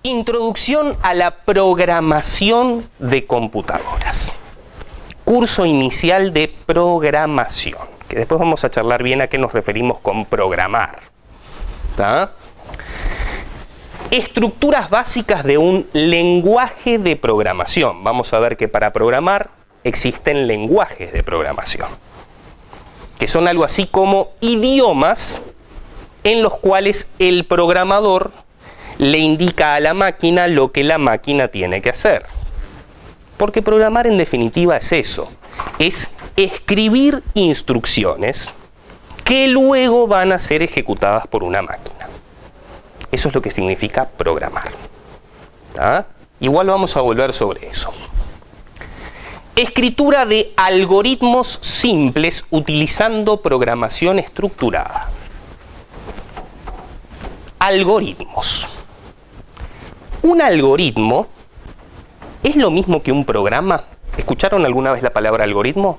Introducción a la programación de computadoras. Curso inicial de programación, que después vamos a charlar bien a qué nos referimos con programar. ¿Tá? Estructuras básicas de un lenguaje de programación. Vamos a ver que para programar existen lenguajes de programación, que son algo así como idiomas en los cuales el programador le indica a la máquina lo que la máquina tiene que hacer. Porque programar en definitiva es eso, es escribir instrucciones que luego van a ser ejecutadas por una máquina. Eso es lo que significa programar. ¿Tá? Igual vamos a volver sobre eso. Escritura de algoritmos simples utilizando programación estructurada. Algoritmos. Un algoritmo es lo mismo que un programa. ¿Escucharon alguna vez la palabra algoritmo?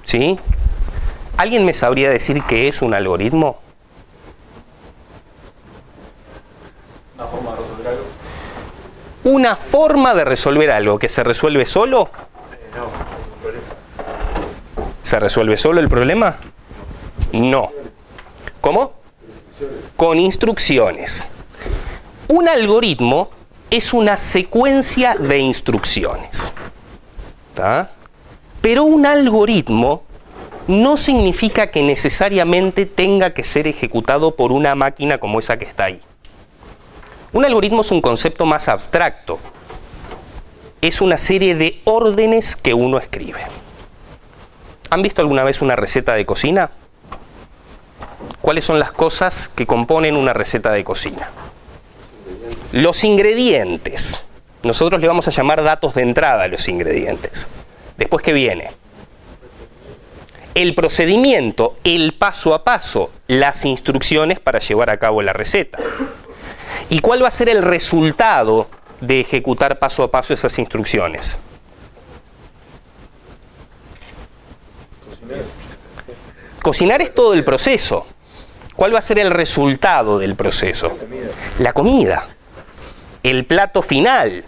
¿Sí? ¿Alguien me sabría decir qué es un algoritmo? Una forma de resolver algo. ¿Una forma de resolver algo que se resuelve solo? No, es un problema. ¿Se resuelve solo el problema? No. ¿Cómo? Con instrucciones. Un algoritmo es una secuencia de instrucciones. ¿Tá? Pero un algoritmo no significa que necesariamente tenga que ser ejecutado por una máquina como esa que está ahí. Un algoritmo es un concepto más abstracto. Es una serie de órdenes que uno escribe. ¿Han visto alguna vez una receta de cocina? ¿Cuáles son las cosas que componen una receta de cocina? Los ingredientes. Nosotros le vamos a llamar datos de entrada a los ingredientes. Después, ¿qué viene? El procedimiento, el paso a paso, las instrucciones para llevar a cabo la receta. ¿Y cuál va a ser el resultado de ejecutar paso a paso esas instrucciones? Cocinar es todo el proceso. ¿Cuál va a ser el resultado del proceso? La comida. El plato final.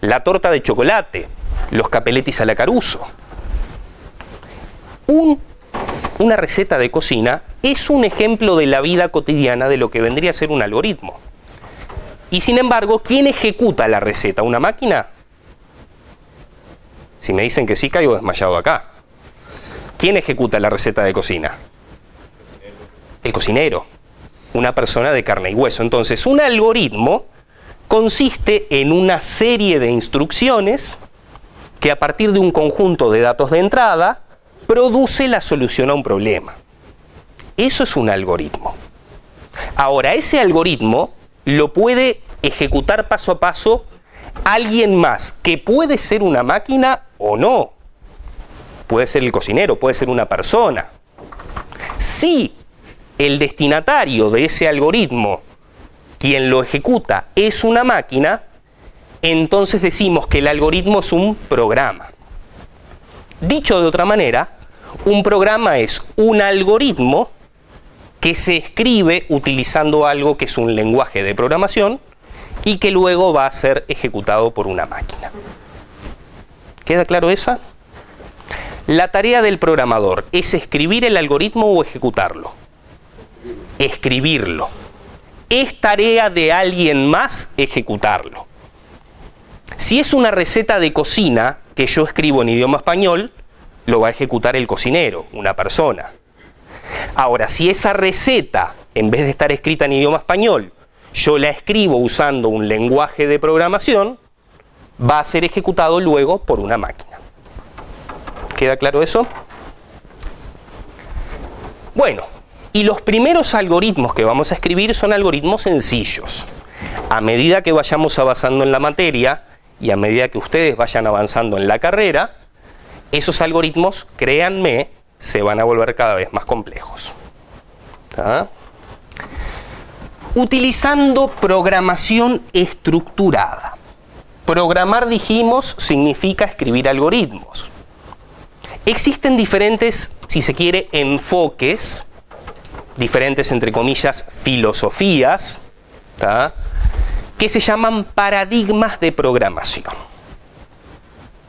La torta de chocolate. Los capeletis a la Caruso. Una receta de cocina es un ejemplo de la vida cotidiana de lo que vendría a ser un algoritmo. Y sin embargo, ¿quién ejecuta la receta? ¿Una máquina? Si me dicen que sí, caigo desmayado acá. ¿Quién ejecuta la receta de cocina? El cocinero. Una persona de carne y hueso. Entonces, un algoritmo consiste en una serie de instrucciones que a partir de un conjunto de datos de entrada produce la solución a un problema. Eso es un algoritmo. Ahora, ese algoritmo lo puede ejecutar paso a paso alguien más, que puede ser una máquina o no. Puede ser el cocinero, puede ser una persona. Si el destinatario de ese algoritmo, quien lo ejecuta, es una máquina, entonces decimos que el algoritmo es un programa. Dicho de otra manera, un programa es un algoritmo que se escribe utilizando algo que es un lenguaje de programación y que luego va a ser ejecutado por una máquina. ¿Queda claro esa? La tarea del programador es escribir el algoritmo o ejecutarlo. Escribirlo. Es tarea de alguien más ejecutarlo. Si es una receta de cocina que yo escribo en idioma español, lo va a ejecutar el cocinero, una persona. Ahora, si esa receta, en vez de estar escrita en idioma español, yo la escribo usando un lenguaje de programación, va a ser ejecutado luego por una máquina. ¿Queda claro eso? Bueno, y los primeros algoritmos que vamos a escribir son algoritmos sencillos. A medida que vayamos avanzando en la materia y a medida que ustedes vayan avanzando en la carrera, esos algoritmos, créanme, se van a volver cada vez más complejos. ¿Tá? Utilizando programación estructurada. Programar, dijimos, significa escribir algoritmos. Existen diferentes, si se quiere, enfoques, diferentes, entre comillas, filosofías, ¿tá? que se llaman paradigmas de programación.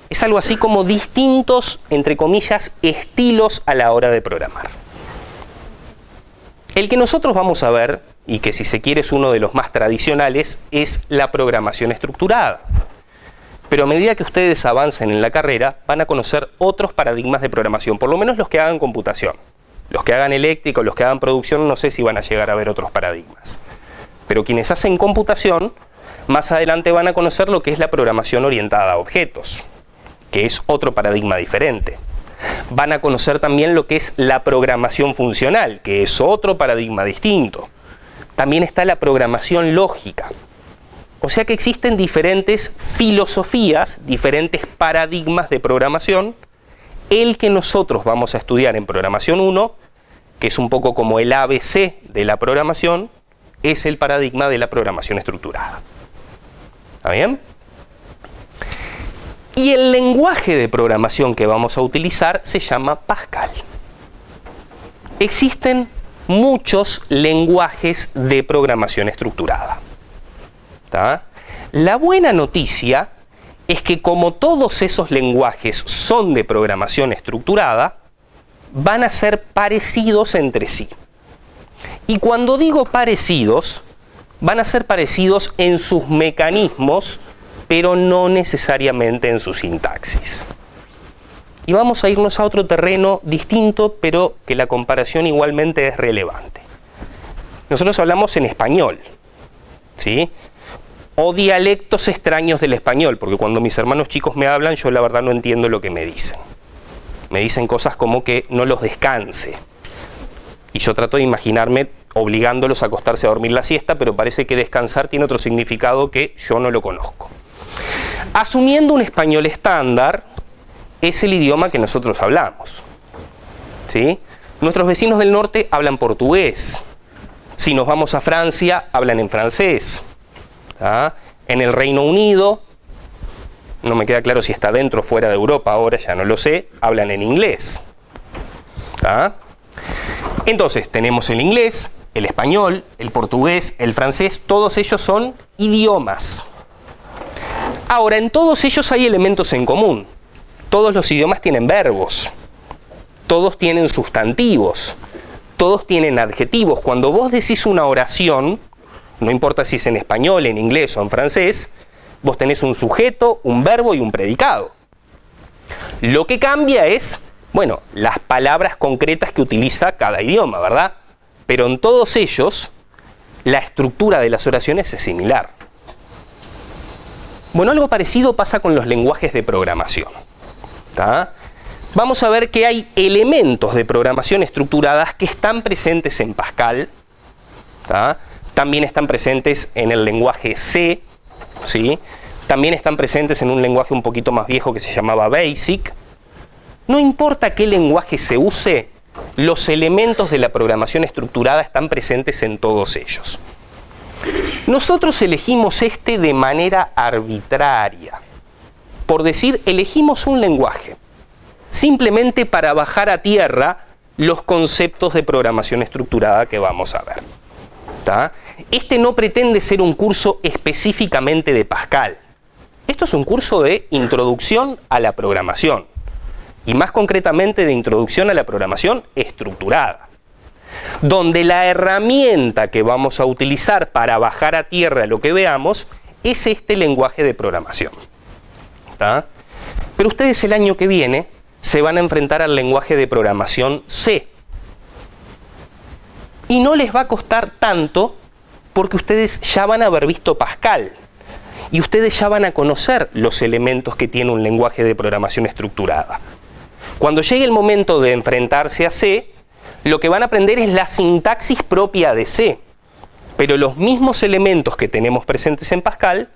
Es algo así como distintos, entre comillas, estilos a la hora de programar. El que nosotros vamos a ver, y que si se quiere es uno de los más tradicionales, es la programación estructurada. Pero a medida que ustedes avancen en la carrera, van a conocer otros paradigmas de programación, por lo menos los que hagan computación. Los que hagan eléctrica o los que hagan producción, no sé si van a llegar a ver otros paradigmas. Pero quienes hacen computación, más adelante van a conocer lo que es la programación orientada a objetos, que es otro paradigma diferente. Van a conocer también lo que es la programación funcional, que es otro paradigma distinto. También está la programación lógica. O sea que existen diferentes filosofías, diferentes paradigmas de programación. El que nosotros vamos a estudiar en programación 1, que es un poco como el ABC de la programación, es el paradigma de la programación estructurada. ¿Está bien? Y el lenguaje de programación que vamos a utilizar se llama Pascal. Existen muchos lenguajes de programación estructurada. ¿Tá? La buena noticia es que como todos esos lenguajes son de programación estructurada, van a ser parecidos entre sí. Y cuando digo parecidos, van a ser parecidos en sus mecanismos, pero no necesariamente en su sintaxis. Y vamos a irnos a otro terreno distinto, pero que la comparación igualmente es relevante. Nosotros hablamos en español, ¿sí? O dialectos extraños del español, porque cuando mis hermanos chicos me hablan, yo la verdad no entiendo lo que me dicen. Me dicen cosas como que no los descanse. Y yo trato de imaginarme obligándolos a acostarse a dormir la siesta, pero parece que descansar tiene otro significado que yo no lo conozco. Asumiendo un español estándar, es el idioma que nosotros hablamos, ¿sí? Nuestros vecinos del norte hablan portugués. Si nos vamos a Francia, hablan en francés. ¿Ah? En el Reino Unido, no me queda claro si está dentro o fuera de Europa ahora, ya no lo sé, hablan en inglés. ¿Ah? Entonces tenemos el inglés, el español, el portugués, el francés, todos ellos son idiomas. Ahora, en todos ellos hay elementos en común. Todos los idiomas tienen verbos, todos tienen sustantivos, todos tienen adjetivos. Cuando vos decís una oración, no importa si es en español, en inglés o en francés, vos tenés un sujeto, un verbo y un predicado. Lo que cambia es, bueno, las palabras concretas que utiliza cada idioma, ¿verdad? Pero en todos ellos, la estructura de las oraciones es similar. Bueno, algo parecido pasa con los lenguajes de programación. ¿Tá? Vamos a ver que hay elementos de programación estructuradas que están presentes en Pascal. ¿Tá? También están presentes en el lenguaje C, ¿sí? También están presentes en un lenguaje un poquito más viejo que se llamaba BASIC. No importa qué lenguaje se use, los elementos de la programación estructurada están presentes en todos ellos. Nosotros elegimos este de manera arbitraria. Por decir, elegimos un lenguaje, simplemente para bajar a tierra los conceptos de programación estructurada que vamos a ver. ¿Tá? Este no pretende ser un curso específicamente de Pascal. Esto es un curso de introducción a la programación, y más concretamente de introducción a la programación estructurada, donde la herramienta que vamos a utilizar para bajar a tierra lo que veamos es este lenguaje de programación. ¿Tá? Pero ustedes el año que viene se van a enfrentar al lenguaje de programación C. Y no les va a costar tanto porque ustedes ya van a haber visto Pascal. Y ustedes ya van a conocer los elementos que tiene un lenguaje de programación estructurada. Cuando llegue el momento de enfrentarse a C, lo que van a aprender es la sintaxis propia de C. Pero los mismos elementos que tenemos presentes en Pascal,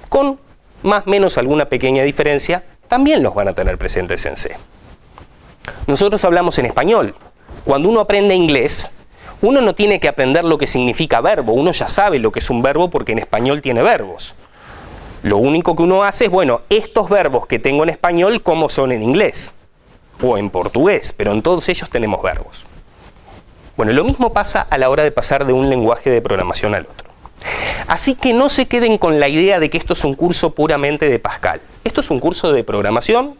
con más o menos alguna pequeña diferencia, también los van a tener presentes en C. Nosotros hablamos en español. Cuando uno aprende inglés, uno no tiene que aprender lo que significa verbo. Uno ya sabe lo que es un verbo porque en español tiene verbos. Lo único que uno hace es, bueno, estos verbos que tengo en español, ¿cómo son en inglés? O en portugués, pero en todos ellos tenemos verbos. Bueno, lo mismo pasa a la hora de pasar de un lenguaje de programación al otro. Así que no se queden con la idea de que esto es un curso puramente de Pascal. Esto es un curso de programación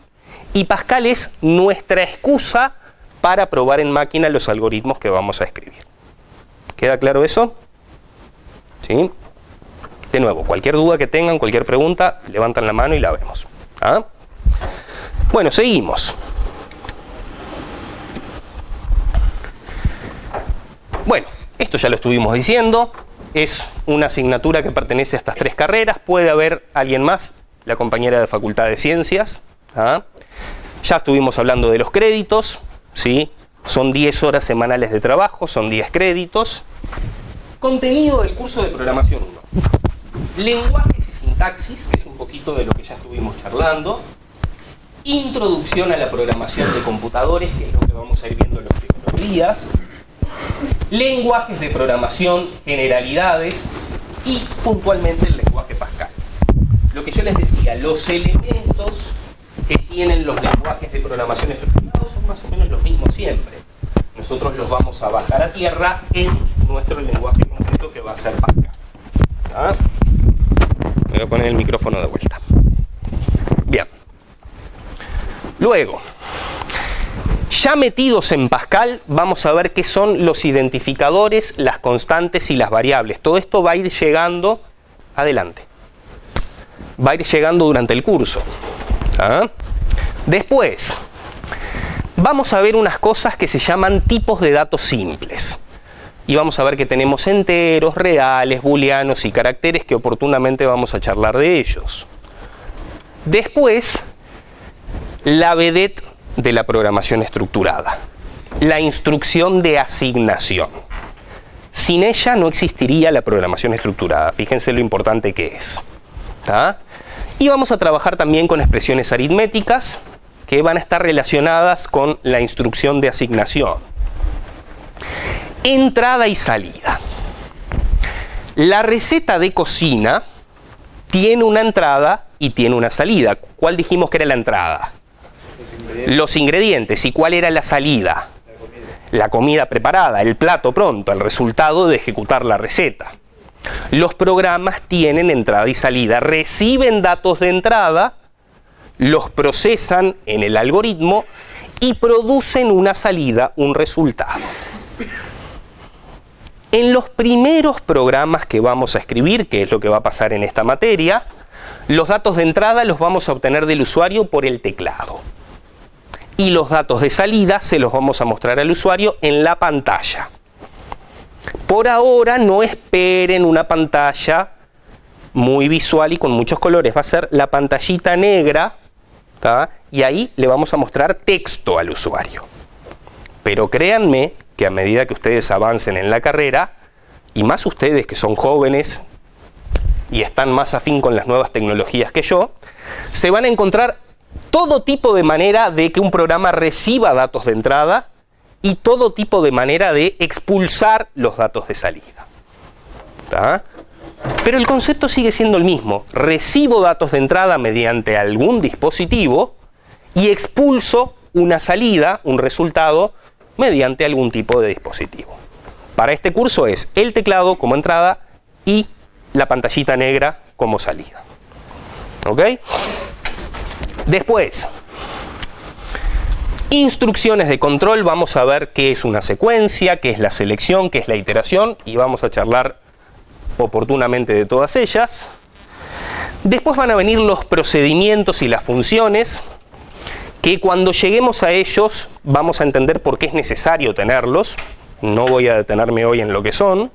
y Pascal es nuestra excusa para probar en máquina los algoritmos que vamos a escribir. ¿Queda claro eso? ¿Sí? De nuevo, cualquier duda que tengan, cualquier pregunta, levantan la mano y la vemos. ¿Ah? Bueno, seguimos. Bueno, esto ya lo estuvimos diciendo. Es una asignatura que pertenece a estas 3 carreras. Puede haber alguien más, la compañera de Facultad de Ciencias. ¿Ah? Ya estuvimos hablando de los créditos, ¿sí? Son 10 horas semanales de trabajo, son 10 créditos. Contenido del curso de programación 1. Lenguajes y sintaxis, que es un poquito de lo que ya estuvimos charlando. Introducción a la programación de computadores, que es lo que vamos a ir viendo en los primeros días. Lenguajes de programación, generalidades y puntualmente el lenguaje Pascal. Lo que yo les decía, los elementos que tienen los lenguajes de programación estructurados son más o menos los mismos siempre. Nosotros los vamos a bajar a tierra en nuestro lenguaje concreto que va a ser Pascal. ¿Ah? Voy a poner el micrófono de vuelta. Bien. Luego, ya metidos en Pascal, vamos a ver qué son los identificadores, las constantes y las variables. Todo esto va a ir llegando adelante. Va a ir llegando durante el curso. ¿Ah? Después, vamos a ver unas cosas que se llaman tipos de datos simples. Y vamos a ver que tenemos enteros, reales, booleanos y caracteres que oportunamente vamos a charlar de ellos. Después, la vedette de la programación estructurada, la instrucción de asignación. Sin ella no existiría la programación estructurada. Fíjense lo importante que es. ¿Ah? Y vamos a trabajar también con expresiones aritméticas que van a estar relacionadas con la instrucción de asignación. Entrada y salida. La receta de cocina tiene una entrada y tiene una salida. ¿Cuál dijimos que era la entrada? Los ingredientes. ¿Y cuál era la salida? La comida preparada, el plato pronto, el resultado de ejecutar la receta. Los programas tienen entrada y salida, reciben datos de entrada, los procesan en el algoritmo y producen una salida, un resultado. En los primeros programas que vamos a escribir, que es lo que va a pasar en esta materia, los datos de entrada los vamos a obtener del usuario por el teclado. Y los datos de salida se los vamos a mostrar al usuario en la pantalla. Por ahora no esperen una pantalla muy visual y con muchos colores. Va a ser la pantallita negra, ¿tá? Y ahí le vamos a mostrar texto al usuario. Pero créanme que a medida que ustedes avancen en la carrera, y más ustedes que son jóvenes y están más afín con las nuevas tecnologías que yo, se van a encontrar todo tipo de manera de que un programa reciba datos de entrada y todo tipo de manera de expulsar los datos de salida. ¿Tá? Pero el concepto sigue siendo el mismo. Recibo datos de entrada mediante algún dispositivo y expulso una salida, un resultado, mediante algún tipo de dispositivo. Para este curso es el teclado como entrada y la pantallita negra como salida. ¿Ok? Después, instrucciones de control. Vamos a ver qué es una secuencia, qué es la selección, qué es la iteración y vamos a charlar oportunamente de todas ellas. Después van a venir los procedimientos y las funciones, que cuando lleguemos a ellos vamos a entender por qué es necesario tenerlos. No voy a detenerme hoy en lo que son.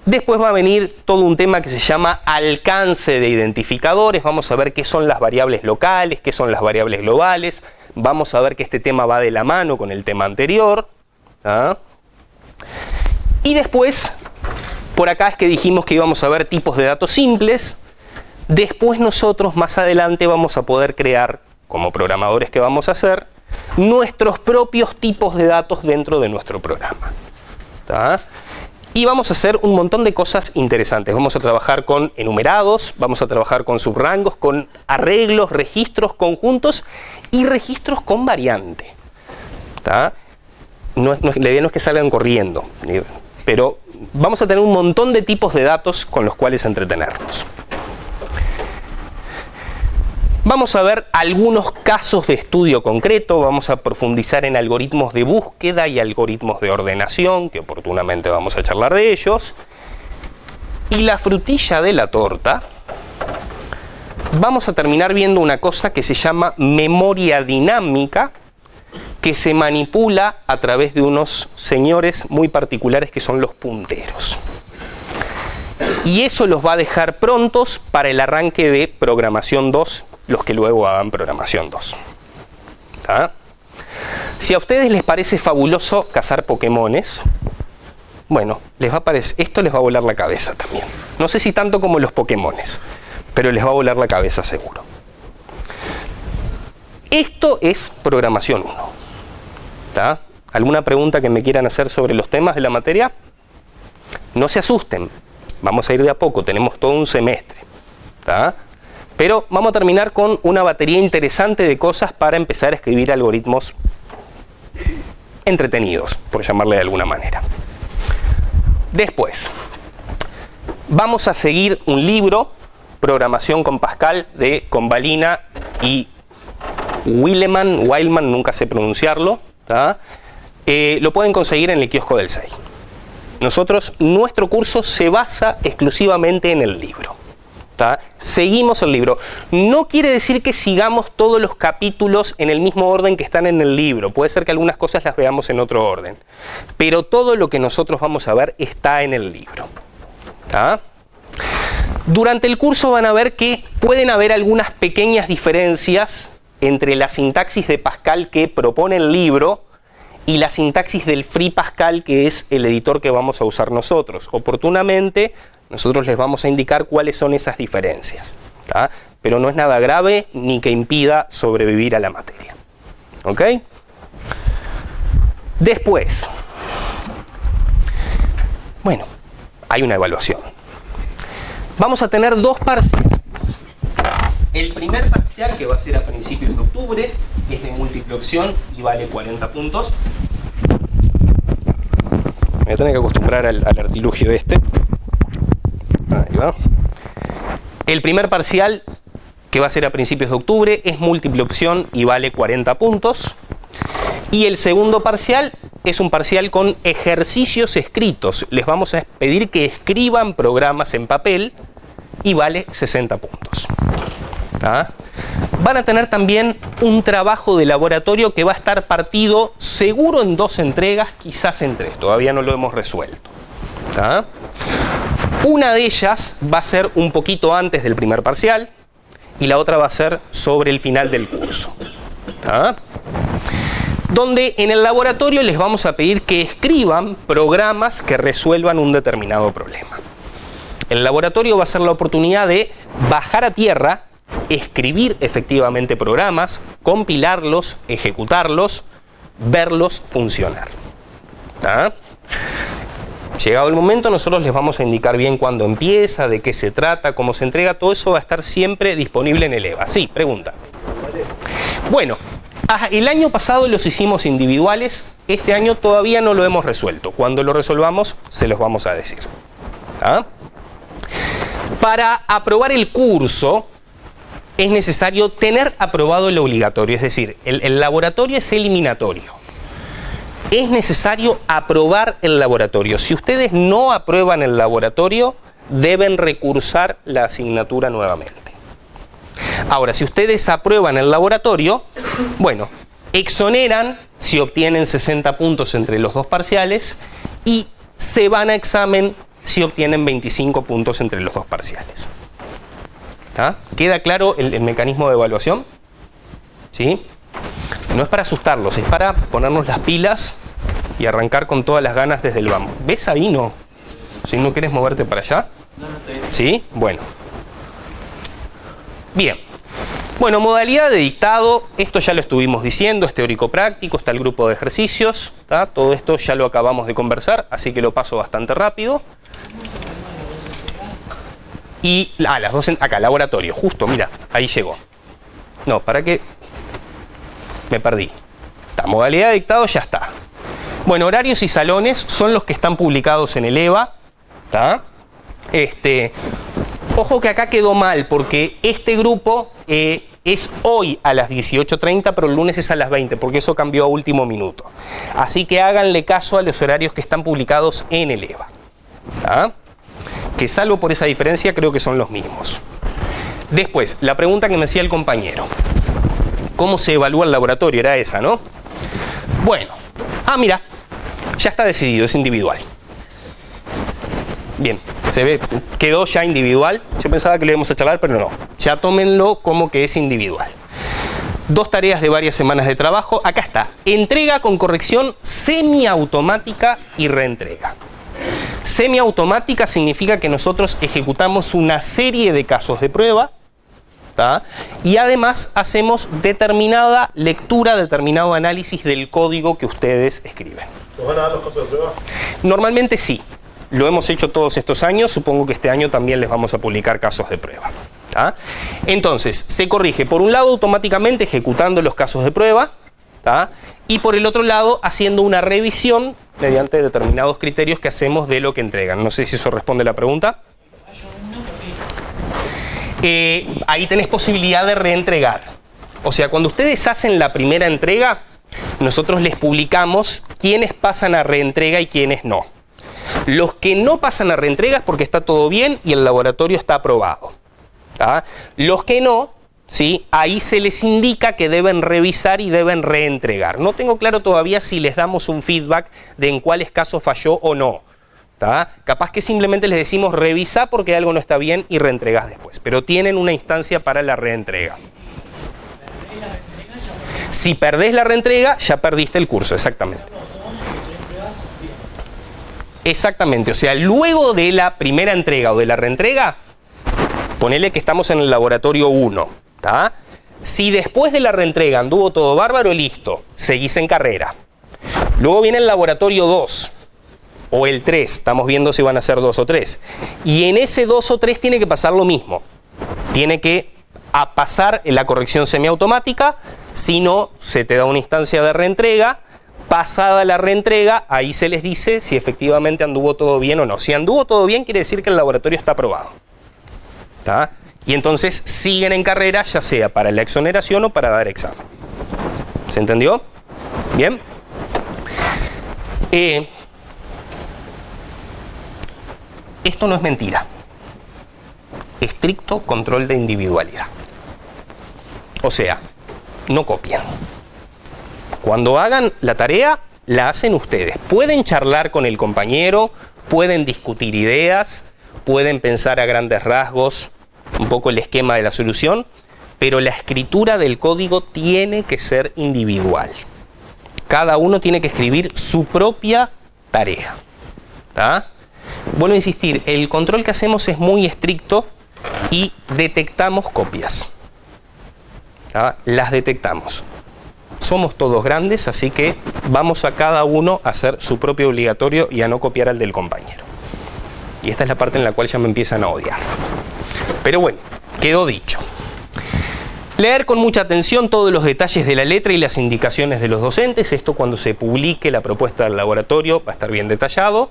Después va a venir todo un tema que se llama alcance de identificadores. Vamos a ver qué son las variables locales, qué son las variables globales. Vamos a ver que este tema va de la mano con el tema anterior. ¿Ah? Y después, por acá es que dijimos que íbamos a ver tipos de datos simples. Después nosotros más adelante vamos a poder crear, como programadores que vamos a hacer, nuestros propios tipos de datos dentro de nuestro programa. ¿Tá? Y vamos a hacer un montón de cosas interesantes. Vamos a trabajar con enumerados, vamos a trabajar con subrangos, con arreglos, registros, conjuntos y registros con variante. ¿Tá? La idea no es que salgan corriendo. pero vamos a tener un montón de tipos de datos con los cuales entretenernos. Vamos a ver algunos casos de estudio concreto, vamos a profundizar en algoritmos de búsqueda y algoritmos de ordenación, que oportunamente vamos a charlar de ellos. Y la frutilla de la torta, vamos a terminar viendo una cosa que se llama memoria dinámica, que se manipula a través de unos señores muy particulares que son los punteros. Y eso los va a dejar prontos para el arranque de programación 2, los que luego hagan programación 2. ¿Tá? Si a ustedes les parece fabuloso cazar Pokémones, bueno, esto les va a volar la cabeza también. No sé si tanto como los Pokémones, pero les va a volar la cabeza seguro. Esto es programación 1. ¿Tá? ¿Alguna pregunta que me quieran hacer sobre los temas de la materia? No se asusten, vamos a ir de a poco, tenemos todo un semestre. ¿Tá? Pero vamos a terminar con una batería interesante de cosas para empezar a escribir algoritmos entretenidos, por llamarle de alguna manera. Después, vamos a seguir un libro, Programación con Pascal, de Convalina y Wildman, nunca sé pronunciarlo. Lo pueden conseguir en el kiosco del 6. Nuestro curso se basa exclusivamente en el libro. ¿Tá? Seguimos el libro. No quiere decir que sigamos todos los capítulos en el mismo orden que están en el libro. Puede ser que algunas cosas las veamos en otro orden. Pero todo lo que nosotros vamos a ver está en el libro. ¿Tá? Durante el curso van a ver que pueden haber algunas pequeñas diferencias entre la sintaxis de Pascal que propone el libro y la sintaxis del Free Pascal, que es el editor que vamos a usar nosotros. Oportunamente, nosotros les vamos a indicar cuáles son esas diferencias. ¿Tá? Pero no es nada grave ni que impida sobrevivir a la materia. ¿Ok? Después, bueno, hay una evaluación. Vamos a tener dos parciales. El primer parcial, que va a ser a principios de octubre, es de múltiple opción y vale 40 puntos. Me voy a tener que acostumbrar al artilugio este. Ahí va. El primer parcial, que va a ser a principios de octubre, es múltiple opción y vale 40 puntos. Y el segundo parcial es un parcial con ejercicios escritos. Les vamos a pedir que escriban programas en papel y vale 60 puntos. ¿Ah? Van a tener también un trabajo de laboratorio que va a estar partido seguro en 2 entregas, quizás en 3. Todavía no lo hemos resuelto. ¿Ah? Una de ellas va a ser un poquito antes del primer parcial y la otra va a ser sobre el final del curso. ¿Ah? Donde en el laboratorio les vamos a pedir que escriban programas que resuelvan un determinado problema. El laboratorio va a ser la oportunidad de bajar a tierra, escribir efectivamente programas, compilarlos, ejecutarlos, verlos funcionar. ¿Ah? Llegado el momento, nosotros les vamos a indicar bien cuándo empieza, de qué se trata, cómo se entrega. Todo eso va a estar siempre disponible en el EVA. Sí, pregunta. Bueno, el año pasado los hicimos individuales. Este año todavía no lo hemos resuelto. Cuando lo resolvamos, se los vamos a decir. ¿Ah? Para aprobar el curso, es necesario tener aprobado el obligatorio. Es decir, el laboratorio es eliminatorio. Es necesario aprobar el laboratorio. Si ustedes no aprueban el laboratorio, deben recursar la asignatura nuevamente. Ahora, si ustedes aprueban el laboratorio, bueno, exoneran si obtienen 60 puntos entre los 2 parciales y se van a examen si obtienen 25 puntos entre los 2 parciales. ¿Ah? ¿Queda claro el mecanismo de evaluación? ¿Sí? No es para asustarlos, es para ponernos las pilas y arrancar con todas las ganas desde el vamos. ¿Ves ahí? No. Si no quieres moverte para allá. ¿Sí? Bueno. Bien. Bueno, modalidad de dictado, esto ya lo estuvimos diciendo, es teórico-práctico, está el grupo de ejercicios, ¿tá? Todo esto ya lo acabamos de conversar, así que lo paso bastante rápido. Y las dos acá, laboratorio, justo, mira, ahí llegó. No, para que me perdí. La modalidad de dictado ya está. Bueno, horarios y salones son los que están publicados en el EVA. ¿Tá? Ojo que acá quedó mal, porque este grupo es hoy a las 18:30, pero el lunes es a las 20, porque eso cambió a último minuto. Así que háganle caso a los horarios que están publicados en el EVA. ¿Tá? Que salvo por esa diferencia, creo que son los mismos. Después, la pregunta que me hacía el compañero. ¿Cómo se evalúa el laboratorio? Era esa, ¿no? Bueno. Mira. Ya está decidido, es individual. Bien, se ve, quedó ya individual. Yo pensaba que lo íbamos a charlar, pero no. Ya tómenlo como que es individual. 2 tareas de varias semanas de trabajo. Acá está. Entrega con corrección semiautomática y reentrega. Semiautomática significa que nosotros ejecutamos una serie de casos de prueba, ¿tá? Y además hacemos determinada lectura, determinado análisis del código que ustedes escriben. ¿Nos van a dar los casos de prueba? Normalmente sí. Lo hemos hecho todos estos años. Supongo que este año también les vamos a publicar casos de prueba. ¿Tá? Entonces, se corrige por un lado automáticamente ejecutando los casos de prueba, ¿tá? Y por el otro lado haciendo una revisión mediante determinados criterios que hacemos de lo que entregan. No sé si eso responde a la pregunta. Ahí tenés posibilidad de reentregar. O sea, cuando ustedes hacen la primera entrega, nosotros les publicamos quiénes pasan a reentrega y quiénes no. Los que no pasan a reentrega es porque está todo bien y el laboratorio está aprobado. ¿Tá? Los que no, ¿sí? Ahí se les indica que deben revisar y deben reentregar. No tengo claro todavía si les damos un feedback de en cuáles casos falló o no. ¿Tá? Capaz que simplemente les decimos revisa porque algo no está bien y reentregás después. Pero tienen una instancia para la reentrega. Si perdés la reentrega, ya perdiste el curso, exactamente. Exactamente, o sea, luego de la primera entrega o de la reentrega, ponele que estamos en el laboratorio 1, ¿tá? Si después de la reentrega anduvo todo bárbaro, listo, seguís en carrera. Luego viene el laboratorio 2 o el 3, estamos viendo si van a ser 2 o 3. Y en ese 2 o 3 tiene que pasar lo mismo. Tiene que pasar la corrección semiautomática, si no, se te da una instancia de reentrega. Pasada la reentrega, ahí se les dice si efectivamente anduvo todo bien o no. Si anduvo todo bien, quiere decir que el laboratorio está aprobado. ¿Tá? Y entonces siguen en carrera, ya sea para la exoneración o para dar examen. ¿Se entendió? ¿Bien? Esto no es mentira. Estricto control de individualidad. O sea, no copien. Cuando hagan la tarea, la hacen ustedes. Pueden charlar con el compañero, pueden discutir ideas, pueden pensar a grandes rasgos un poco el esquema de la solución, pero la escritura del código tiene que ser individual. Cada uno tiene que escribir su propia tarea. ¿Tá? Vuelvo a insistir, el control que hacemos es muy estricto y detectamos copias. ¿Tá? Las detectamos. Somos todos grandes, así que vamos a cada uno a hacer su propio obligatorio y a no copiar al del compañero. Y esta es la parte en la cual ya me empiezan a odiar. Pero bueno, quedó dicho. Leer con mucha atención todos los detalles de la letra y las indicaciones de los docentes. Esto cuando se publique la propuesta del laboratorio va a estar bien detallado.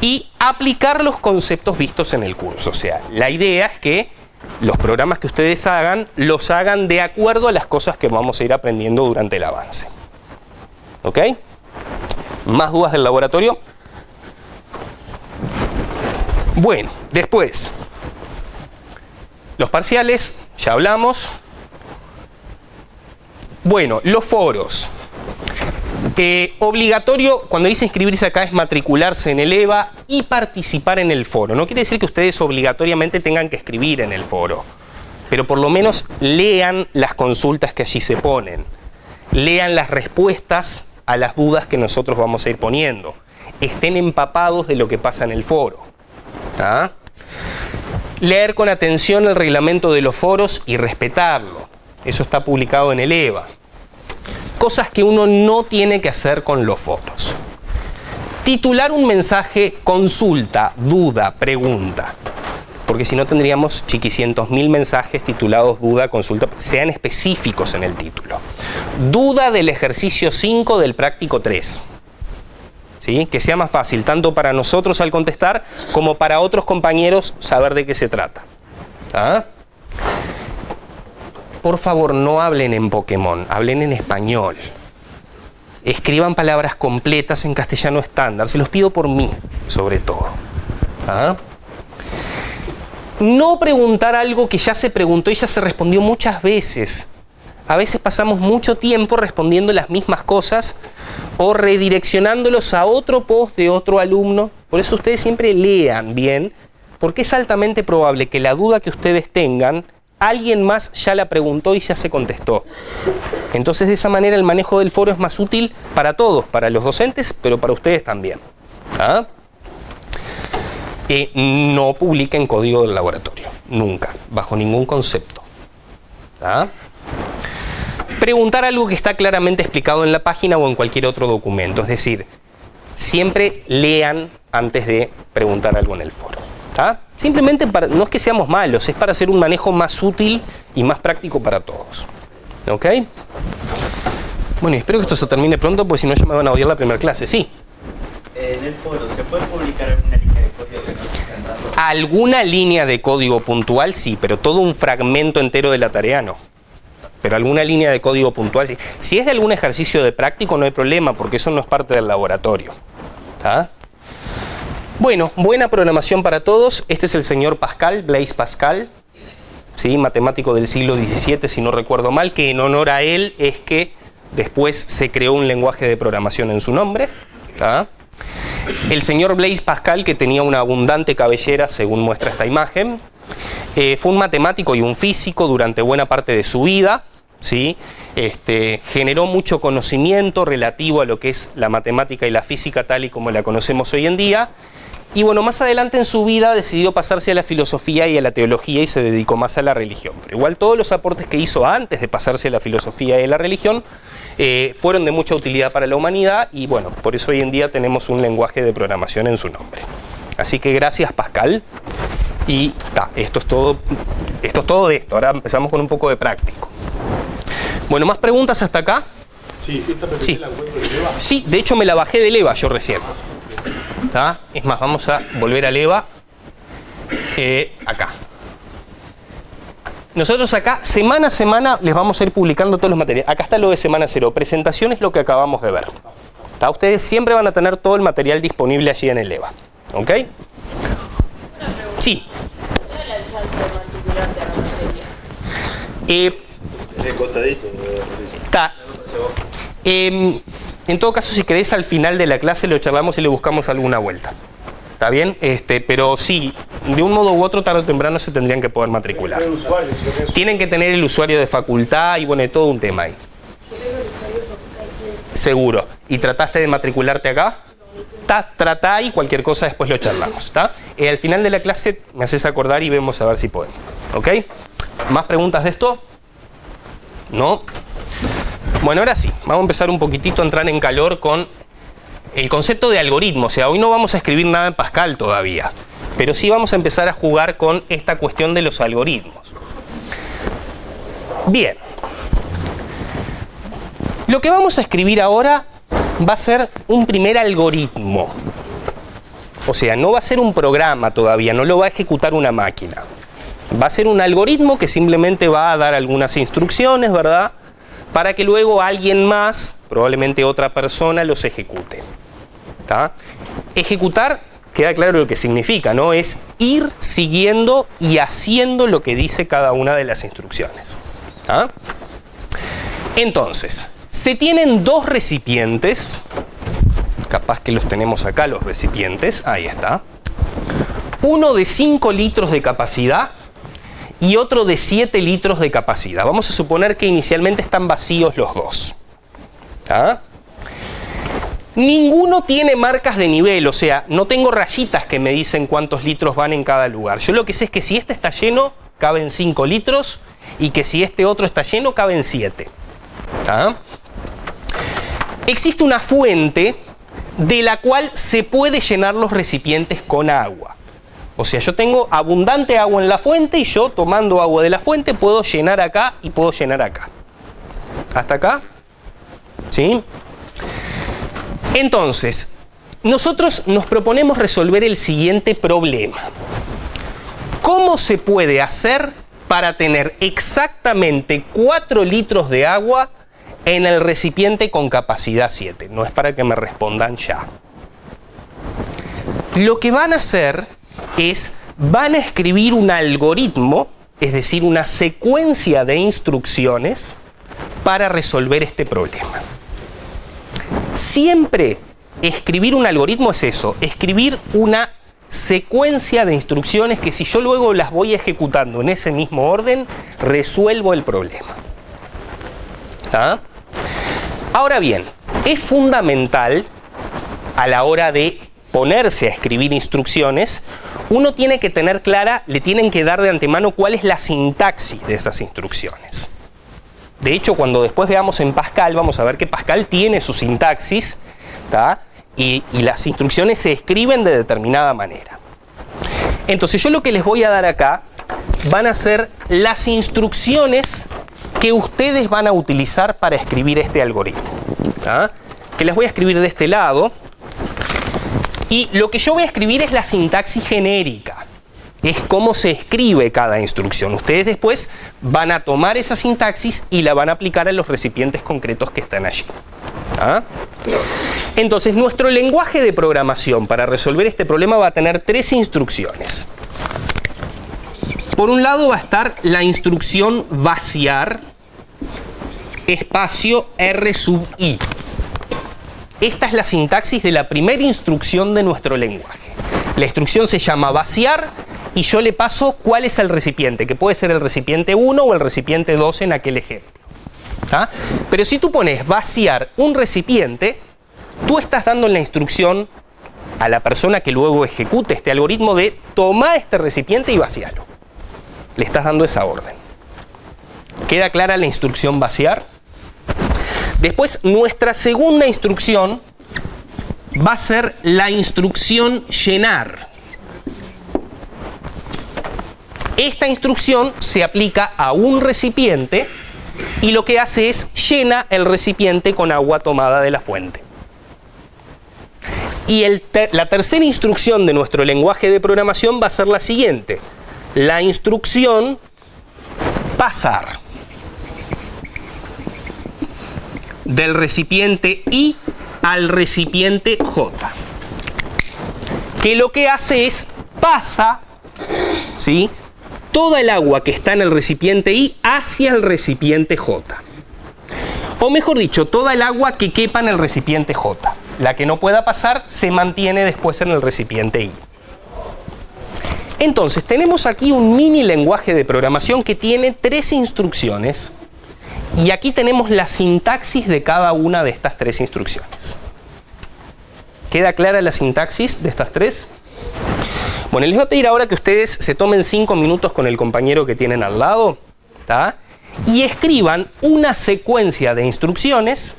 Y aplicar los conceptos vistos en el curso. O sea, la idea es que los programas que ustedes hagan, los hagan de acuerdo a las cosas que vamos a ir aprendiendo durante el avance. ¿Ok? ¿Más dudas del laboratorio? Bueno, después, los parciales, ya hablamos. Bueno, los foros. Obligatorio, cuando dice inscribirse acá, es matricularse en el EVA y participar en el foro. No quiere decir que ustedes obligatoriamente tengan que escribir en el foro, pero por lo menos lean las consultas que allí se ponen. Lean las respuestas a las dudas que nosotros vamos a ir poniendo. Estén empapados de lo que pasa en el foro. ¿Ah? Leer con atención el reglamento de los foros y respetarlo. Eso está publicado en el EVA. Cosas que uno no tiene que hacer con los foros. Titular un mensaje consulta, duda, pregunta. Porque si no tendríamos chiquicientos mil mensajes titulados duda, consulta. Sean específicos en el título. Duda del ejercicio 5 del práctico 3. ¿sí? Que sea más fácil, tanto para nosotros al contestar, como para otros compañeros saber de qué se trata. ¿Ah? Por favor, no hablen en Pokémon, hablen en español. Escriban palabras completas en castellano estándar, se los pido por mí, sobre todo. ¿Ah? No preguntar algo que ya se preguntó y ya se respondió muchas veces. A veces pasamos mucho tiempo respondiendo las mismas cosas o redireccionándolos a otro post de otro alumno. Por eso ustedes siempre lean bien, porque es altamente probable que la duda que ustedes tengan, alguien más ya la preguntó y ya se contestó. Entonces, de esa manera el manejo del foro es más útil para todos, para los docentes, pero para ustedes también. ¿Ah? No publiquen código del laboratorio, nunca, bajo ningún concepto. ¿Ah? Preguntar algo que está claramente explicado en la página o en cualquier otro documento, es decir, siempre lean antes de preguntar algo en el foro. ¿Ah? Simplemente no es que seamos malos, es para hacer un manejo más útil y más práctico para todos. ¿Ok? Bueno, espero que esto se termine pronto, porque si no ya me van a odiar la primera clase. Sí. En el foro, ¿se puede publicar alguna línea de código que no estén dando? Alguna línea de código puntual sí, pero todo un fragmento entero de la tarea no. Pero alguna línea de código puntual sí. Si es de algún ejercicio de práctico no hay problema, porque eso no es parte del laboratorio. ¿Ah? Bueno, buena programación para todos. Este es el señor Pascal, Blaise Pascal, ¿sí? Matemático del siglo XVII, si no recuerdo mal, que en honor a él es que después se creó un lenguaje de programación en su nombre. ¿Ah? El señor Blaise Pascal, que tenía una abundante cabellera, según muestra esta imagen, fue un matemático y un físico durante buena parte de su vida, ¿sí? Generó mucho conocimiento relativo a lo que es la matemática y la física tal y como la conocemos hoy en día. Y bueno, más adelante en su vida decidió pasarse a la filosofía y a la teología y se dedicó más a la religión. Pero igual todos los aportes que hizo antes de pasarse a la filosofía y a la religión fueron de mucha utilidad para la humanidad y bueno, por eso hoy en día tenemos un lenguaje de programación en su nombre. Así que gracias, Pascal. Y esto es todo de esto. Ahora empezamos con un poco de práctico. Bueno, ¿más preguntas hasta acá? Sí, esta PPT Sí. la encuentro de EVA. Sí, de hecho me la bajé del EVA yo recién. ¿Está? Es más, vamos a volver al EVA. Acá. Nosotros acá, semana a semana, les vamos a ir publicando todos los materiales. Acá está lo de semana 0. Presentación es lo que acabamos de ver. ¿Está? Ustedes siempre van a tener todo el material disponible allí en el EVA. ¿Ok? Sí. ¿Cuál es la chance de matricularte a la materia? De costadito. Está. En todo caso, si querés, al final de la clase lo charlamos y le buscamos alguna vuelta. ¿Está bien? Pero sí, de un modo u otro, tarde o temprano se tendrían que poder matricular. Tienen que tener el usuario de facultad y bueno, hay todo un tema ahí. Seguro. ¿Y trataste de matricularte acá? Tratá y cualquier cosa después lo charlamos. ¿Está? Al final de la clase me haces acordar y vemos a ver si podemos. ¿Ok? ¿Más preguntas de esto? ¿No? Bueno, ahora sí, vamos a empezar un poquitito a entrar en calor con el concepto de algoritmo. O sea, hoy no vamos a escribir nada en Pascal todavía, pero sí vamos a empezar a jugar con esta cuestión de los algoritmos. Bien. Lo que vamos a escribir ahora va a ser un primer algoritmo. O sea, no va a ser un programa todavía, no lo va a ejecutar una máquina. Va a ser un algoritmo que simplemente va a dar algunas instrucciones, ¿verdad?, para que luego alguien más, probablemente otra persona, los ejecute. ¿Tá? Ejecutar, queda claro lo que significa, ¿no? Es ir siguiendo y haciendo lo que dice cada una de las instrucciones. ¿Tá? Entonces, se tienen dos recipientes, capaz que los tenemos acá los recipientes, ahí está. Uno de 5 litros de capacidad y otro de 7 litros de capacidad. Vamos a suponer que inicialmente están vacíos los dos. ¿Ah? Ninguno tiene marcas de nivel, o sea, no tengo rayitas que me dicen cuántos litros van en cada lugar. Yo lo que sé es que si este está lleno, caben 5 litros, y que si este otro está lleno, caben 7. ¿Ah? Existe una fuente de la cual se puede llenar los recipientes con agua. O sea, yo tengo abundante agua en la fuente y yo, tomando agua de la fuente, puedo llenar acá y puedo llenar acá. ¿Hasta acá? ¿Sí? Entonces, nosotros nos proponemos resolver el siguiente problema. ¿Cómo se puede hacer para tener exactamente 4 litros de agua en el recipiente con capacidad 7? No es para que me respondan ya. Lo que van a hacer es, van a escribir un algoritmo, es decir, una secuencia de instrucciones para resolver este problema. Siempre escribir un algoritmo es eso, escribir una secuencia de instrucciones que si yo luego las voy ejecutando en ese mismo orden, resuelvo el problema. ¿Ah? Ahora bien, es fundamental a la hora de ponerse a escribir instrucciones, uno tiene que tener clara, le tienen que dar de antemano cuál es la sintaxis de esas instrucciones. De hecho, cuando después veamos en Pascal, vamos a ver que Pascal tiene su sintaxis, ¿tá? Y las instrucciones se escriben de determinada manera. Entonces yo lo que les voy a dar acá van a ser las instrucciones que ustedes van a utilizar para escribir este algoritmo, ¿tá? Que las voy a escribir de este lado. Y lo que yo voy a escribir es la sintaxis genérica. Es cómo se escribe cada instrucción. Ustedes después van a tomar esa sintaxis y la van a aplicar en los recipientes concretos que están allí. ¿Ah? Entonces, nuestro lenguaje de programación para resolver este problema va a tener 3 instrucciones. Por un lado va a estar la instrucción vaciar espacio R sub i. Esta es la sintaxis de la primera instrucción de nuestro lenguaje. La instrucción se llama vaciar y yo le paso cuál es el recipiente, que puede ser el recipiente 1 o el recipiente 2 en aquel ejemplo. ¿Ah? Pero si tú pones vaciar un recipiente, tú estás dando la instrucción a la persona que luego ejecute este algoritmo de tomar este recipiente y vaciarlo. Le estás dando esa orden. ¿Queda clara la instrucción vaciar? Después, nuestra segunda instrucción va a ser la instrucción llenar. Esta instrucción se aplica a un recipiente y lo que hace es llena el recipiente con agua tomada de la fuente. Y la tercera instrucción de nuestro lenguaje de programación va a ser la siguiente. La instrucción pasar del recipiente I al recipiente J. Que lo que hace es pasa, ¿sí?, toda el agua que está en el recipiente I hacia el recipiente J. O mejor dicho, toda el agua que quepa en el recipiente J. La que no pueda pasar se mantiene después en el recipiente I. Entonces, tenemos aquí un mini lenguaje de programación que tiene 3 instrucciones y aquí tenemos la sintaxis de cada una de estas 3 instrucciones. ¿Queda clara la sintaxis de estas 3? Bueno, les voy a pedir ahora que ustedes se tomen 5 minutos con el compañero que tienen al lado, ¿tá?, y escriban una secuencia de instrucciones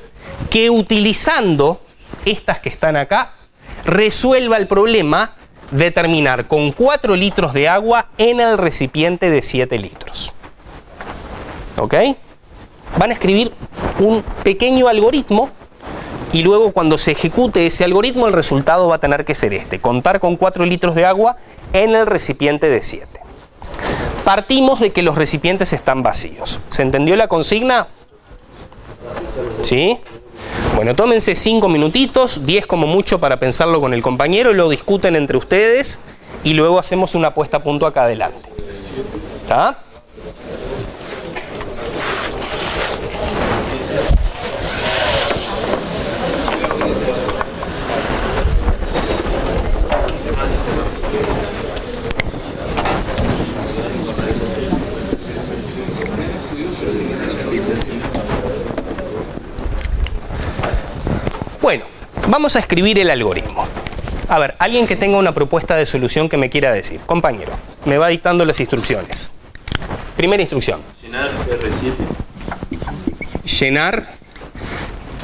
que, utilizando estas que están acá, resuelva el problema de terminar con 4 litros de agua en el recipiente de 7 litros. ¿Ok? Van a escribir un pequeño algoritmo y luego cuando se ejecute ese algoritmo el resultado va a tener que ser este: contar con 4 litros de agua en el recipiente de 7. Partimos de que los recipientes están vacíos. ¿Se entendió la consigna? ¿Sí? Bueno, tómense 5 minutitos, 10 como mucho, para pensarlo con el compañero, lo discuten entre ustedes y luego hacemos una puesta a punto acá adelante. ¿Está? Bueno, vamos a escribir el algoritmo. A ver, alguien que tenga una propuesta de solución que me quiera decir. Compañero, me va dictando las instrucciones. Primera instrucción. Llenar R7. Llenar.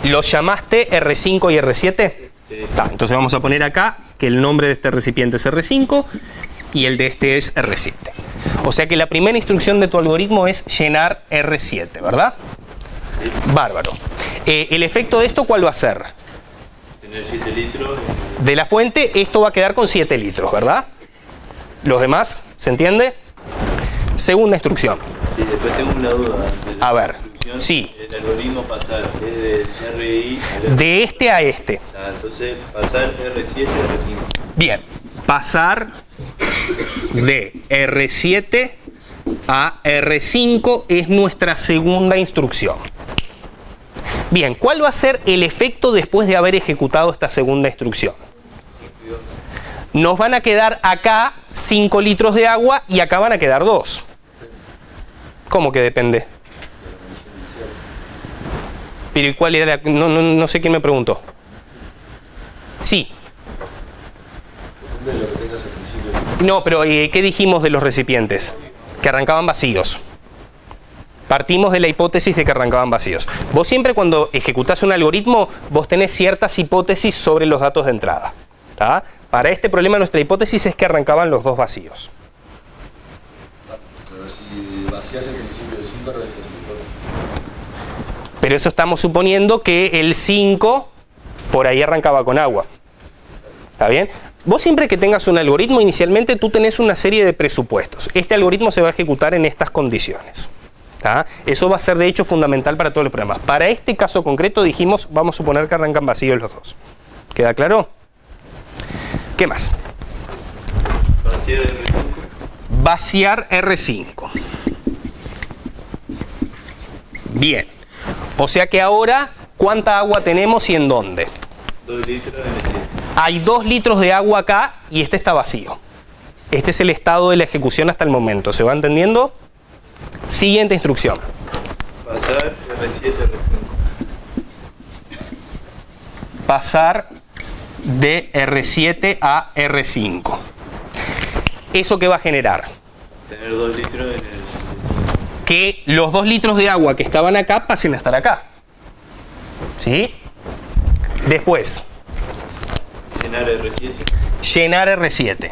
¿Los llamaste R5 y R7? Sí. Entonces vamos a poner acá que el nombre de este recipiente es R5 y el de este es R7. O sea que la primera instrucción de tu algoritmo es llenar R7, ¿verdad? Bárbaro. ¿El efecto de esto cuál va a ser? Tener 7 litros. De la fuente, esto va a quedar con 7 litros, ¿verdad? ¿Los demás? ¿Se entiende? Segunda instrucción. Y después tengo una duda. A ver, sí. El algoritmo pasar es del RI al De este a este. entonces pasar R7 a R5. Bien, pasar de R7 a R5 es nuestra segunda instrucción. Bien, ¿cuál va a ser el efecto después de haber ejecutado esta segunda instrucción? Nos van a quedar acá 5 litros de agua y acá van a quedar 2. ¿Cómo que depende? Pero ¿y cuál era la...? No sé quién me preguntó. Sí. No, pero ¿qué dijimos de los recipientes? Que arrancaban vacíos. Partimos de la hipótesis de que arrancaban vacíos. Vos siempre cuando ejecutás un algoritmo, vos tenés ciertas hipótesis sobre los datos de entrada. ¿Tá? Para este problema nuestra hipótesis es que arrancaban los dos vacíos. Pero si vacías el principio de 5, revisas el hipótesis. Pero eso estamos suponiendo que el 5 por ahí arrancaba con agua. ¿Está bien? Vos siempre que tengas un algoritmo, inicialmente tú tenés una serie de presupuestos. Este algoritmo se va a ejecutar en estas condiciones. ¿Tá? Eso va a ser de hecho fundamental para todos los programas. Para este caso concreto dijimos, vamos a suponer que arrancan vacíos los dos. ¿Queda claro? ¿Qué más? Vaciar R5. Vaciar R5. Bien. O sea que ahora, ¿cuánta agua tenemos y en dónde? 2 litros en el 7. Hay 2 litros de agua acá y este está vacío. Este es el estado de la ejecución hasta el momento. ¿Se va entendiendo? Siguiente instrucción. Pasar R7 a R5. Pasar de R7 a R5. ¿Eso qué va a generar? Tener 2 litros en el... Que los 2 litros de agua que estaban acá pasen a estar acá. ¿Sí? Después, Llenar R7. llenar R7.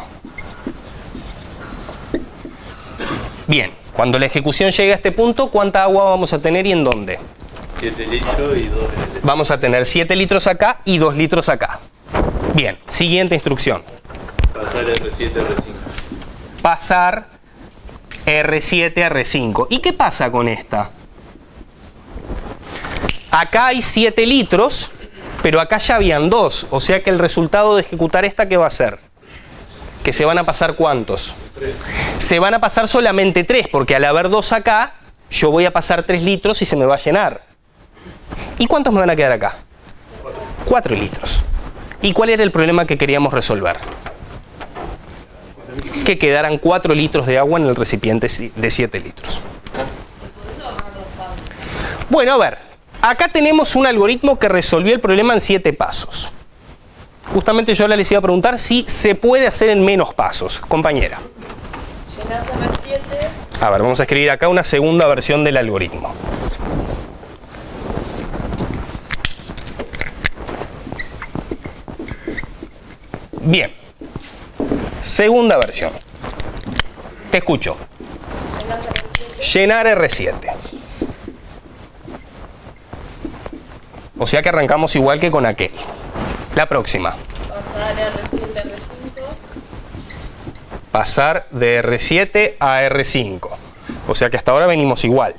Bien, cuando la ejecución llegue a este punto, ¿cuánta agua vamos a tener y en dónde? 7 litros y 2 en el... Vamos a tener 7 litros acá y 2 litros acá. Bien, siguiente instrucción. Pasar R7 a R5. Pasar R7 a R5. ¿Y qué pasa con esta? Acá hay 7 litros, pero acá ya habían 2. O sea que el resultado de ejecutar esta, ¿qué va a ser? Que se van a pasar ¿cuántos? 3. Se van a pasar solamente 3, porque al haber 2 acá, yo voy a pasar 3 litros y se me va a llenar. ¿Y cuántos me van a quedar acá? 4 litros. ¿Y cuál era el problema que queríamos resolver? Que quedaran 4 litros de agua en el recipiente de 7 litros. Bueno, a ver, acá tenemos un algoritmo que resolvió el problema en 7 pasos. Justamente yo ahora les iba a preguntar si se puede hacer en menos pasos. Compañera. Llenar R7. A ver, vamos a escribir acá una segunda versión del algoritmo. Bien. Segunda versión. Te escucho. Llenar R7. Llenar R7. O sea que arrancamos igual que con aquel. La próxima. Pasar R7 a R5. Pasar de R7 a R5. O sea que hasta ahora venimos igual.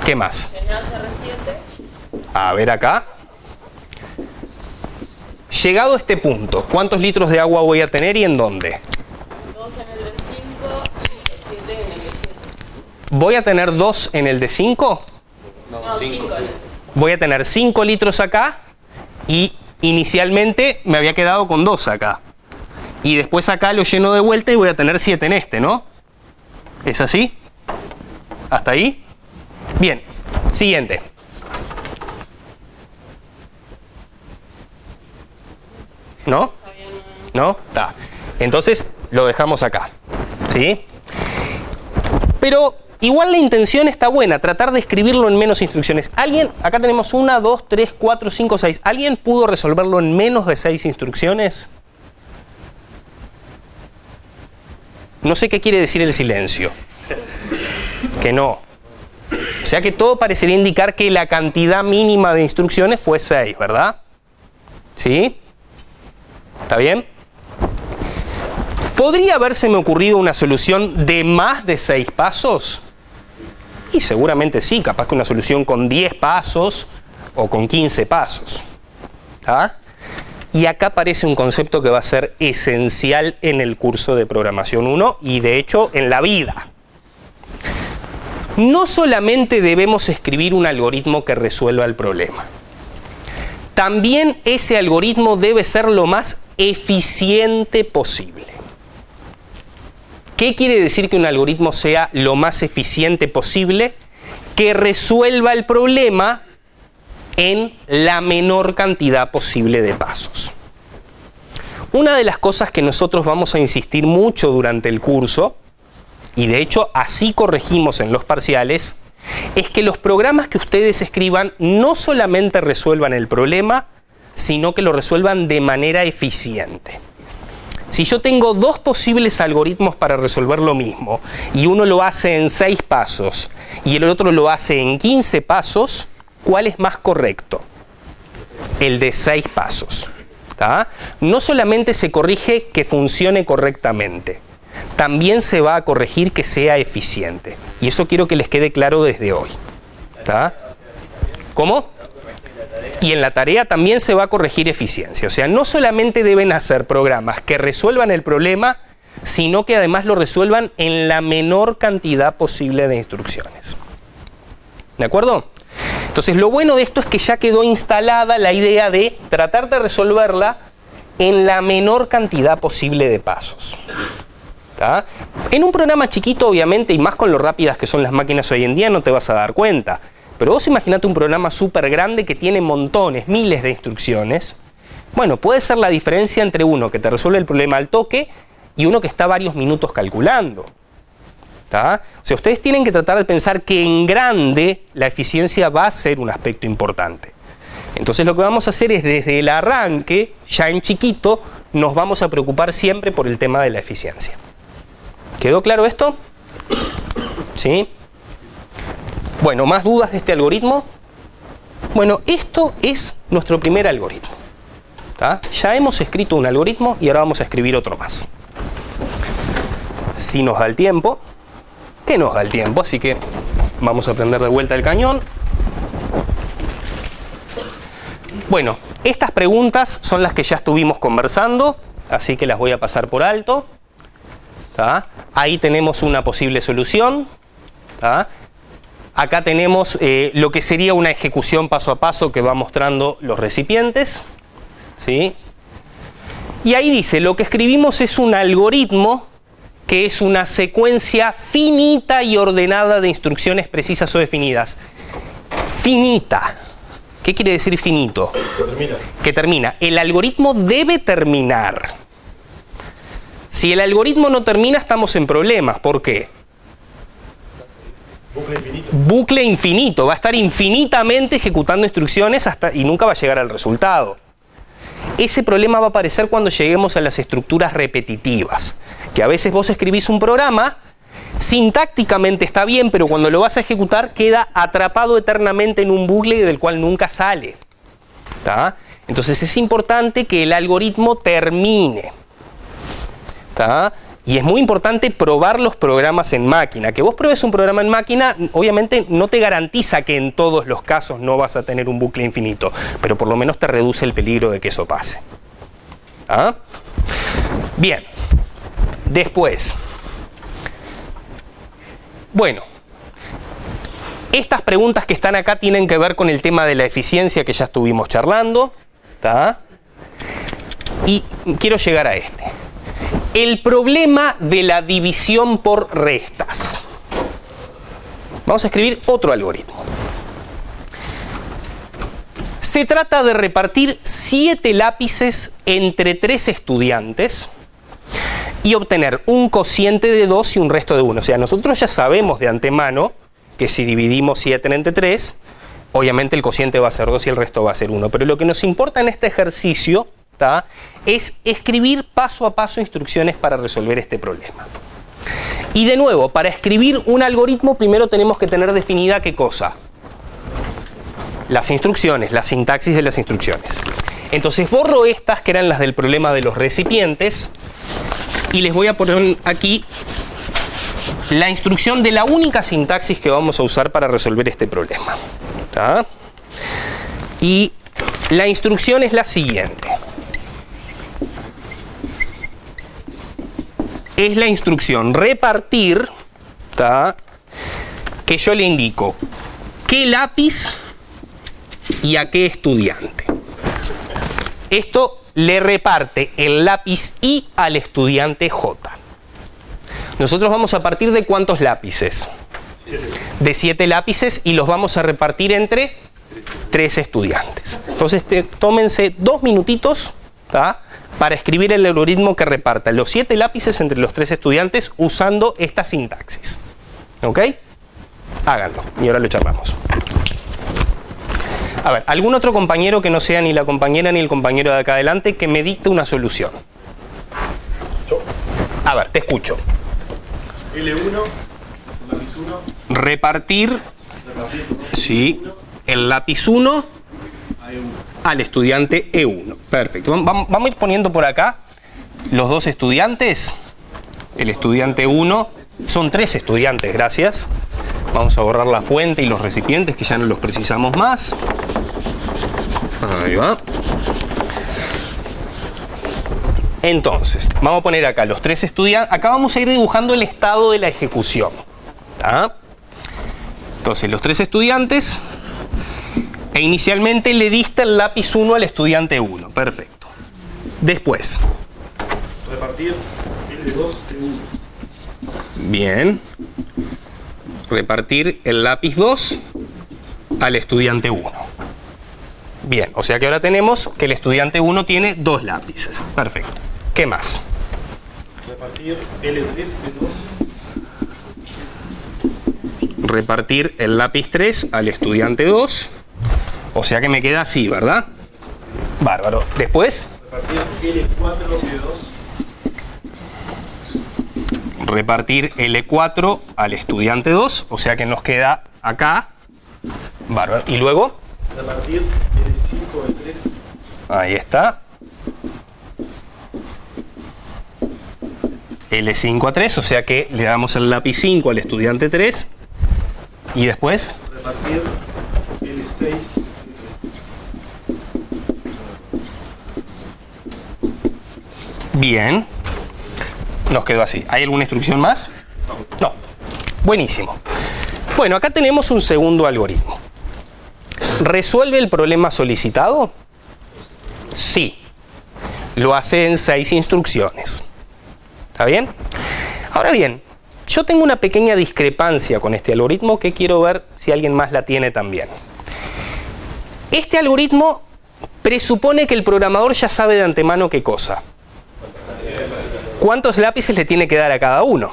¿Qué más? Llenar R7. A ver acá. Llegado a este punto, ¿cuántos litros de agua voy a tener y en dónde? 2 en el D5 y 7 en el D7. ¿Voy a tener 2 en el de 5? No, 5 en el D5. Voy a tener 5 litros acá y inicialmente me había quedado con 2 acá. Y después acá lo lleno de vuelta y voy a tener 7 en este, ¿no? ¿Es así? ¿Hasta ahí? Bien. Siguiente. ¿No? ¿No? Está. Entonces lo dejamos acá. ¿Sí? Pero igual la intención está buena, tratar de escribirlo en menos instrucciones. ¿Alguien? Acá tenemos 1, 2, 3, 4, 5, 6. ¿Alguien pudo resolverlo en menos de 6 instrucciones? No sé qué quiere decir el silencio. Que no. O sea que todo parecería indicar que la cantidad mínima de instrucciones fue 6, ¿verdad? ¿Sí? ¿Está bien? ¿Podría habérseme ocurrido una solución de más de 6 pasos? Y seguramente sí, capaz que una solución con 10 pasos o con 15 pasos. ¿Ah? Y acá aparece un concepto que va a ser esencial en el curso de Programación 1 y de hecho en la vida. No solamente debemos escribir un algoritmo que resuelva el problema, también ese algoritmo debe ser lo más eficiente posible. ¿Qué quiere decir que un algoritmo sea lo más eficiente posible? Que resuelva el problema en la menor cantidad posible de pasos. Una de las cosas que nosotros vamos a insistir mucho durante el curso, y de hecho así corregimos en los parciales, es que los programas que ustedes escriban no solamente resuelvan el problema, sino que lo resuelvan de manera eficiente. Si yo tengo 2 posibles algoritmos para resolver lo mismo, y uno lo hace en 6 pasos, y el otro lo hace en 15 pasos, ¿cuál es más correcto? El de 6 pasos. ¿Tá? No solamente se corrige que funcione correctamente, también se va a corregir que sea eficiente. Y eso quiero que les quede claro desde hoy. ¿Tá? ¿Cómo? Y en la tarea también se va a corregir eficiencia. O sea, no solamente deben hacer programas que resuelvan el problema, sino que además lo resuelvan en la menor cantidad posible de instrucciones. ¿De acuerdo? Entonces, lo bueno de esto es que ya quedó instalada la idea de tratar de resolverla en la menor cantidad posible de pasos. ¿Tá? En un programa chiquito, obviamente, y más con lo rápidas que son las máquinas hoy en día, no te vas a dar cuenta. Pero vos imaginate un programa súper grande que tiene montones, miles de instrucciones. Bueno, puede ser la diferencia entre uno que te resuelve el problema al toque y uno que está varios minutos calculando. ¿Tá? O sea, ustedes tienen que tratar de pensar que en grande la eficiencia va a ser un aspecto importante. Entonces lo que vamos a hacer es desde el arranque, ya en chiquito, nos vamos a preocupar siempre por el tema de la eficiencia. ¿Quedó claro esto? ¿Sí? Bueno, ¿más dudas de este algoritmo? Bueno, esto es nuestro primer algoritmo. ¿Tá? Ya hemos escrito un algoritmo y ahora vamos a escribir otro más. Si nos da el tiempo, que nos da el tiempo, así que vamos a prender de vuelta el cañón. Bueno, estas preguntas son las que ya estuvimos conversando, así que las voy a pasar por alto. ¿Tá? Ahí tenemos una posible solución. ¿Tá? Acá tenemos lo que sería una ejecución paso a paso que va mostrando los recipientes. ¿Sí? Y ahí dice, lo que escribimos es un algoritmo que es una secuencia finita y ordenada de instrucciones precisas o definidas. Finita. ¿Qué quiere decir finito? Que termina. El algoritmo debe terminar. Si el algoritmo no termina, estamos en problemas. ¿Por qué? Bucle infinito. Bucle infinito. Va a estar infinitamente ejecutando instrucciones y nunca va a llegar al resultado. Ese problema va a aparecer cuando lleguemos a las estructuras repetitivas. Que a veces vos escribís un programa, sintácticamente está bien, pero cuando lo vas a ejecutar queda atrapado eternamente en un bucle del cual nunca sale. ¿Tá? Entonces es importante que el algoritmo termine. ¿Tá? Y es muy importante probar los programas en máquina. Que vos pruebes un programa en máquina, obviamente no te garantiza que en todos los casos no vas a tener un bucle infinito, pero por lo menos te reduce el peligro de que eso pase. ¿Ah? Bien. Después. Bueno. Estas preguntas que están acá tienen que ver con el tema de la eficiencia que ya estuvimos charlando. ¿Tá? Y quiero llegar a este. El problema de la división por restas. Vamos a escribir otro algoritmo. Se trata de repartir 7 lápices entre 3 estudiantes y obtener un cociente de 2 y un resto de 1. O sea, nosotros ya sabemos de antemano que si dividimos 7 entre 3, obviamente el cociente va a ser 2 y el resto va a ser 1. Pero lo que nos importa en este ejercicio, ¿tá?, es escribir paso a paso instrucciones para resolver este problema. Y de nuevo, para escribir un algoritmo primero tenemos que tener definida ¿qué cosa? Las instrucciones, la sintaxis de las instrucciones. Entonces borro estas que eran las del problema de los recipientes y les voy a poner aquí la instrucción de la única sintaxis que vamos a usar para resolver este problema. ¿Tá? Y la instrucción es la siguiente. Es la instrucción repartir, ¿tá? Que yo le indico qué lápiz y a qué estudiante. Esto le reparte el lápiz I al estudiante J. Nosotros vamos a partir de ¿cuántos lápices? De 7 lápices y los vamos a repartir entre 3 estudiantes. Entonces tómense 2 minutitos, ¿tá? Para escribir el algoritmo que reparta los 7 lápices entre los 3 estudiantes usando esta sintaxis. ¿Ok? Háganlo y ahora lo charlamos. A ver, ¿algún otro compañero que no sea ni la compañera ni el compañero de acá adelante que me dicte una solución? A ver, te escucho. L1, lápiz 1. Repartir, sí, el lápiz 1 al estudiante E1. Perfecto. Vamos a ir poniendo por acá los 2 estudiantes. El estudiante 1, son 3 estudiantes, gracias. Vamos a borrar la fuente y los recipientes que ya no los precisamos más. Ahí va. Entonces, vamos a poner acá los 3 estudiantes. Acá vamos a ir dibujando el estado de la ejecución. ¿Tá? Entonces, los 3 estudiantes. E inicialmente le diste el lápiz 1 al estudiante 1. Perfecto. Después. Repartir L2, T1. Bien. Repartir el lápiz 2 al estudiante 1. Bien, o sea que ahora tenemos que el estudiante 1 tiene 2 lápices. Perfecto. ¿Qué más? Repartir L3, T2. Repartir el lápiz 3 al estudiante 2. O sea que me queda así, ¿verdad? Bárbaro. Después. Repartir L4, T2. Repartir L4 al estudiante 2. O sea que nos queda acá. Bárbaro. Y luego. Repartir L5, L3. Ahí está. L5 a 3, o sea que le damos el lápiz 5 al estudiante 3. Y después. Repartir L6. Bien. Nos quedó así. ¿Hay alguna instrucción más? No. Buenísimo. Bueno, acá tenemos un segundo algoritmo. ¿Resuelve el problema solicitado? Sí. Lo hace en 6 instrucciones. ¿Está bien? Ahora bien, yo tengo una pequeña discrepancia con este algoritmo que quiero ver si alguien más la tiene también. Este algoritmo presupone que el programador ya sabe de antemano qué cosa. ¿Cuántos lápices le tiene que dar a cada uno?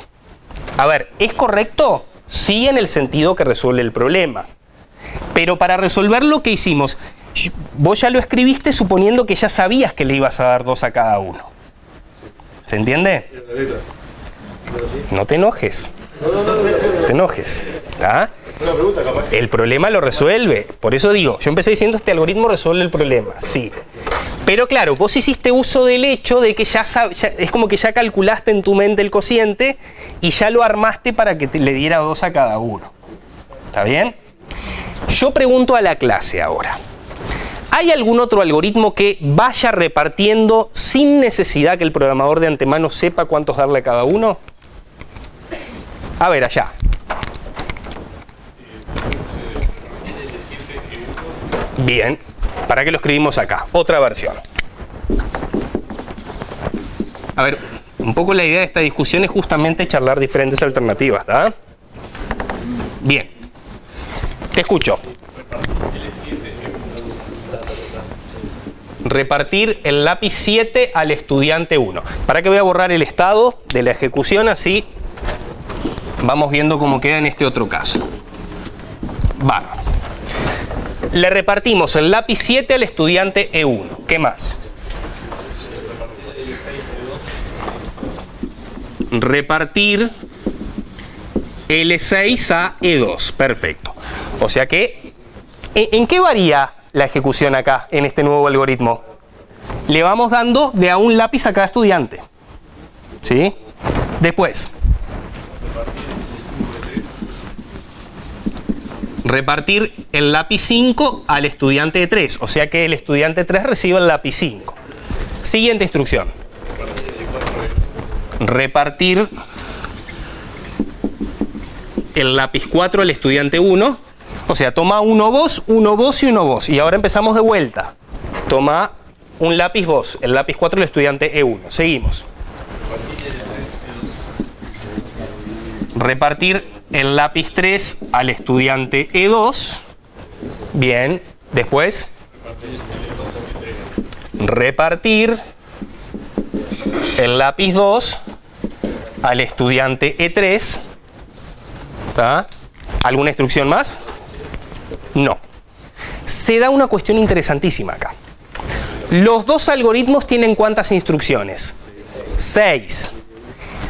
A ver, ¿es correcto? Sí, en el sentido que resuelve el problema. Pero para resolver lo que hicimos, vos ya lo escribiste suponiendo que ya sabías que le ibas a dar 2 a cada uno. ¿Se entiende? No te enojes. No te enojes. ¿Ah? El problema lo resuelve. Por eso digo, yo empecé diciendo este algoritmo resuelve el problema. Sí. Pero claro, vos hiciste uso del hecho de que ya es como que ya calculaste en tu mente el cociente y ya lo armaste para que le diera 2 a cada uno. ¿Está bien? Yo pregunto a la clase ahora. ¿Hay algún otro algoritmo que vaya repartiendo sin necesidad que el programador de antemano sepa cuántos darle a cada uno? A ver, allá. Bien. ¿Para qué lo escribimos acá? Otra versión. A ver, un poco la idea de esta discusión es justamente charlar diferentes alternativas, ¿verdad? Bien. Te escucho. Repartir el lápiz 7 al estudiante 1. ¿Para qué voy a borrar el estado de la ejecución? Así vamos viendo cómo queda en este otro caso. Va. Le repartimos el lápiz 7 al estudiante E1. ¿Qué más? Repartir L6 a E2. Perfecto. O sea que, ¿en qué varía la ejecución acá, en este nuevo algoritmo? le vamos dando de a un lápiz a cada estudiante. ¿Sí? Después, repartir el lápiz 5 al estudiante de 3, o sea que el estudiante 3 recibe el lápiz 5. Siguiente instrucción. Repartir el lápiz 4 al estudiante 1, o sea, toma uno vos y uno vos. Y ahora empezamos de vuelta. Toma un lápiz vos, el lápiz 4 al estudiante E1. Seguimos. Repartir el lápiz 3 al estudiante E2. Bien. Después, repartir el lápiz 2 al estudiante E3. ¿Está? ¿Alguna instrucción más? No. Se da una cuestión interesantísima acá. Los dos algoritmos tienen ¿cuántas instrucciones? 6.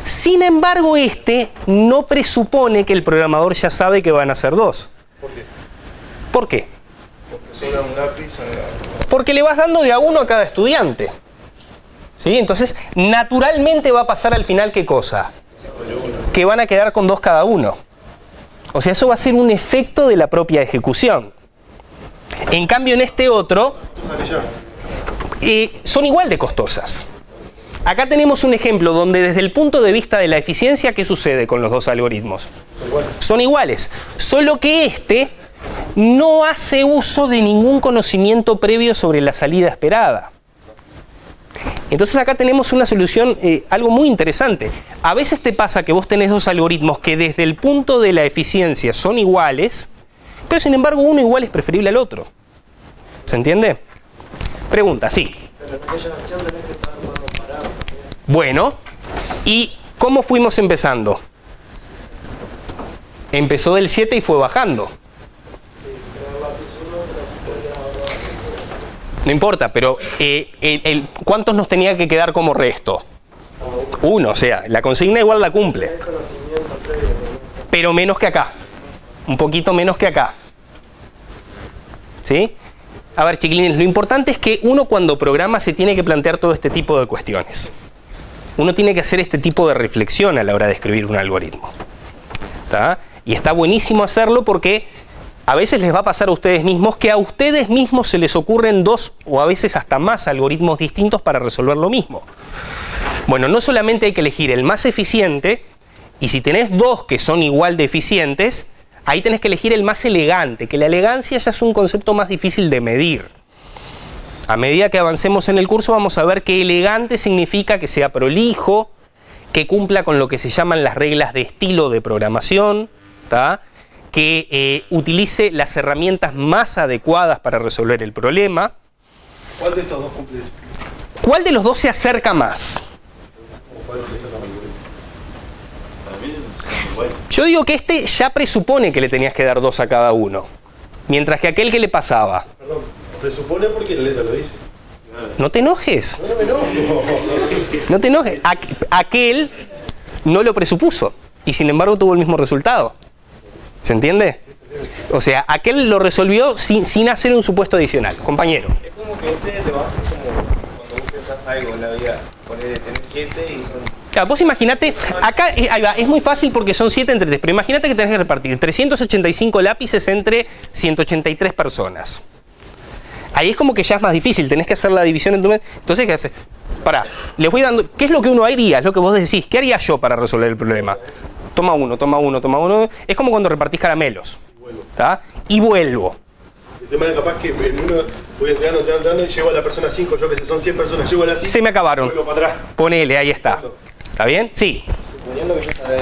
Sin embargo, este no presupone que el programador ya sabe que van a ser 2. ¿Por qué? ¿Por qué? Porque sobra un lápiz Porque le vas dando de a uno a cada estudiante. ¿Sí? Entonces, naturalmente va a pasar al final, ¿qué cosa? Que van a quedar con 2 cada uno. O sea, eso va a ser un efecto de la propia ejecución. En cambio, en este otro, son igual de costosas. Acá tenemos un ejemplo donde desde el punto de vista de la eficiencia, ¿qué sucede con los dos algoritmos? Son iguales. Solo que este no hace uso de ningún conocimiento previo sobre la salida esperada. Entonces acá tenemos una solución, algo muy interesante. A veces te pasa que vos tenés dos algoritmos que desde el punto de la eficiencia son iguales, pero sin embargo uno igual es preferible al otro. ¿Se entiende? Pregunta, sí. Bueno, ¿y cómo fuimos empezando? Empezó del 7 y fue bajando. No importa, pero ¿cuántos nos tenía que quedar como resto? 1, o sea, la consigna igual la cumple. Pero menos que acá. Un poquito menos que acá. ¿Sí? A ver, chiquilines, lo importante es que uno cuando programa se tiene que plantear todo este tipo de cuestiones. Uno tiene que hacer este tipo de reflexión a la hora de escribir un algoritmo. ¿Tá? Y está buenísimo hacerlo porque a veces les va a pasar a ustedes mismos que a ustedes mismos se les ocurren 2 o a veces hasta más algoritmos distintos para resolver lo mismo. Bueno, no solamente hay que elegir el más eficiente, y si tenés 2 que son igual de eficientes, ahí tenés que elegir el más elegante, que la elegancia ya es un concepto más difícil de medir. A medida que avancemos en el curso vamos a ver que elegante significa que sea prolijo, que cumpla con lo que se llaman las reglas de estilo de programación, ¿tá? Que utilice las herramientas más adecuadas para resolver el problema. ¿Cuál de estos dos cumple eso? ¿Cuál de los dos se acerca más? Yo digo que este ya presupone que le tenías que dar 2 a cada uno, mientras que aquel que le pasaba. Perdón, presupone porque la letra lo dice. No te enojes. No me enojo. No te enojes. Aquel no lo presupuso y sin embargo tuvo el mismo resultado. ¿Se entiende? O sea, aquel lo resolvió sin hacer un supuesto adicional. Compañero. Es como que este te va a hacer como cuando vos pensás algo en la vida. Tenés 7 y son... Claro, vos imaginate, acá ahí va, es muy fácil porque son 7 entre 3, pero imagínate que tenés que repartir 385 lápices entre 183 personas. Ahí es como que ya es más difícil, tenés que hacer la división en tu mente. Entonces, ¿qué haces? Pará, les voy dando, ¿qué es lo que uno haría? Es lo que vos decís, ¿qué haría yo para resolver el problema? Toma uno. Es como cuando repartís caramelos. ¿Tá? Y vuelvo. El tema es capaz que en uno voy entrando y llego a la persona 5, yo que sé, son 100 personas, llego a la 5. Se me acabaron. Vuelvo para atrás. Ponele, ahí está. ¿Está bien? Sí. Suponiendo que ya sabes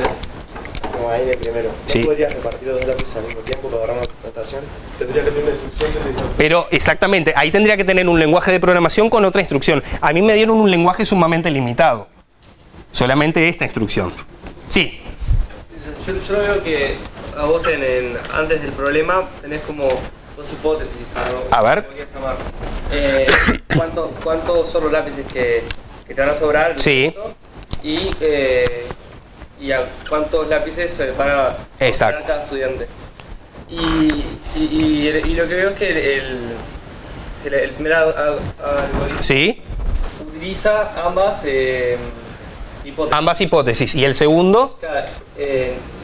como ahí de primero, ¿no Sí. podrías repartir los 2 lápices al mismo tiempo para agarrar una notación? Tendría que tener una instrucción que le diga. Pero exactamente, ahí tendría que tener un lenguaje de programación con otra instrucción. A mí me dieron un lenguaje sumamente limitado. Solamente esta instrucción. Sí. Yo lo veo que a vos antes del problema tenés como 2 hipótesis. ¿No? A ver. ¿Cuántos son los lápices que te van a sobrar? Sí. Y a cuántos lápices van a Exacto. cada estudiante. Y lo que veo es que el primer algoritmo Sí. utiliza ambas hipótesis. Ambas hipótesis. ¿Y el segundo? Claro,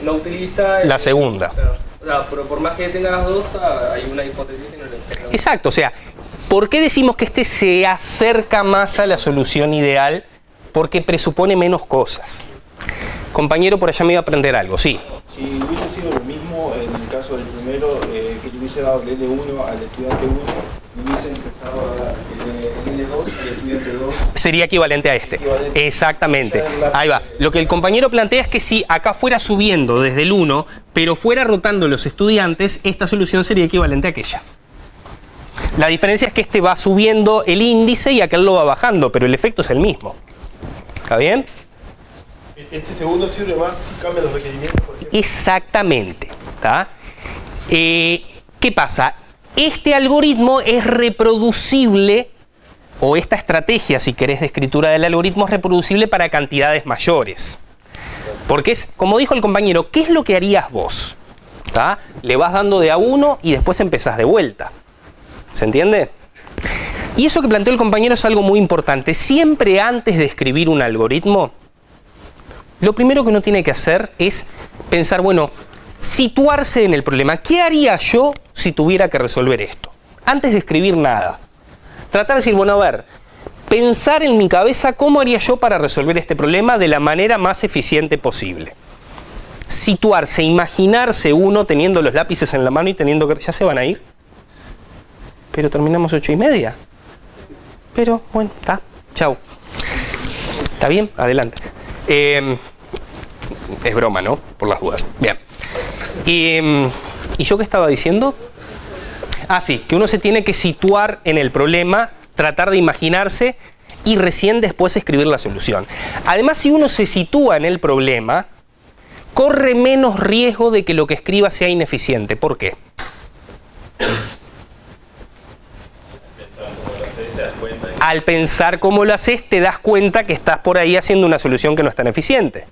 no utiliza... La segunda. Claro. O sea, pero por más que tenga las dos, hay una hipótesis que no le... Exacto, o sea, ¿por qué decimos que este se acerca más a la solución ideal? Porque presupone menos cosas. Compañero, por allá me iba a aprender algo, sí. Si hubiese sido lo mismo en el caso del primero, que le hubiese dado el L1 al estudiante 1, y hubiese empezado a dar el L2 al estudiante 2. Sería equivalente a este. Equivalente. Exactamente. Ahí va. Lo que el compañero plantea es que si acá fuera subiendo desde el 1, pero fuera rotando los estudiantes, esta solución sería equivalente a aquella. La diferencia es que este va subiendo el índice y aquel lo va bajando, pero el efecto es el mismo. ¿Está bien? Este segundo sirve más si cambian los requerimientos, por ejemplo. Exactamente. ¿Está? ¿Qué pasa? Este algoritmo es reproducible, o esta estrategia, si querés, de escritura del algoritmo es reproducible para cantidades mayores. Porque es, como dijo el compañero, ¿qué es lo que harías vos? ¿Está? Le vas dando de a uno y después empezás de vuelta. ¿Se entiende? Y eso que planteó el compañero es algo muy importante. Siempre antes de escribir un algoritmo, lo primero que uno tiene que hacer es pensar, bueno, situarse en el problema. ¿Qué haría yo si tuviera que resolver esto? Antes de escribir nada. Tratar de decir, bueno, a ver, pensar en mi cabeza cómo haría yo para resolver este problema de la manera más eficiente posible. Situarse, imaginarse uno teniendo los lápices en la mano y teniendo que... ¿Ya se van a ir? Pero terminamos 8:30. Pero, bueno, está. Chau. ¿Está bien? Adelante. Es broma, ¿no? Por las dudas. Bien. ¿Y yo qué estaba diciendo? Ah, sí, que uno se tiene que situar en el problema, tratar de imaginarse y recién después escribir la solución. Además, si uno se sitúa en el problema, corre menos riesgo de que lo que escriba sea ineficiente. ¿Por qué? Al pensar cómo lo haces, te das cuenta que estás por ahí haciendo una solución que no es tan eficiente.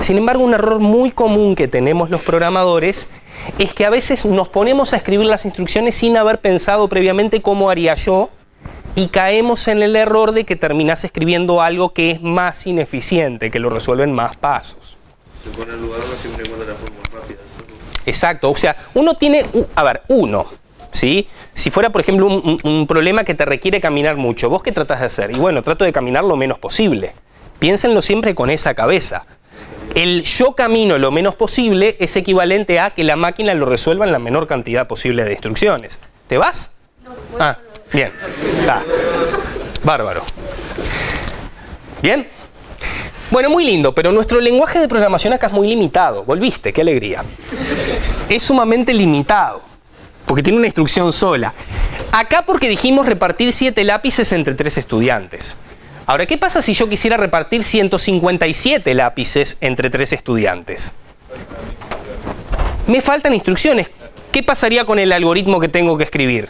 Sin embargo, un error muy común que tenemos los programadores es que a veces nos ponemos a escribir las instrucciones sin haber pensado previamente cómo haría yo y caemos en el error de que terminás escribiendo algo que es más ineficiente, que lo resuelve en más pasos. Se pone en lugar, uno siempre encuentra la forma rápida. Exacto, o sea, uno tiene, ¿sí? Si fuera, por ejemplo, un problema que te requiere caminar mucho, ¿vos qué tratás de hacer? Y bueno, trato de caminar lo menos posible. Piénsenlo siempre con esa cabeza. El yo camino lo menos posible es equivalente a que la máquina lo resuelva en la menor cantidad posible de instrucciones. ¿Te vas? Ah, bien. Está. Bárbaro. ¿Bien? Bueno, muy lindo, pero nuestro lenguaje de programación acá es muy limitado. Volviste, qué alegría. Es sumamente limitado, porque tiene una instrucción sola. Acá porque dijimos repartir 7 lápices entre 3 estudiantes. Ahora, ¿qué pasa si yo quisiera repartir 157 lápices entre 3 estudiantes? Me faltan instrucciones. ¿Qué pasaría con el algoritmo que tengo que escribir?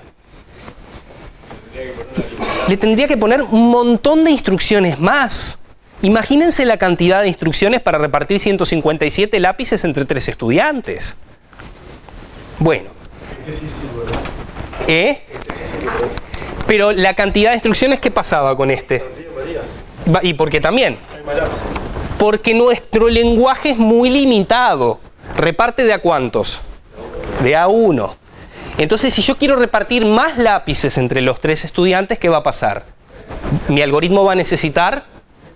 Le tendría que poner un montón de instrucciones más. Imagínense la cantidad de instrucciones para repartir 157 lápices entre 3 estudiantes. Bueno. Pero la cantidad de instrucciones, ¿qué pasaba con este? ¿Y por qué también? Porque nuestro lenguaje es muy limitado. ¿Reparte de a cuántos? De a 1. Entonces, si yo quiero repartir más lápices entre los 3 estudiantes, ¿qué va a pasar? Mi algoritmo va a necesitar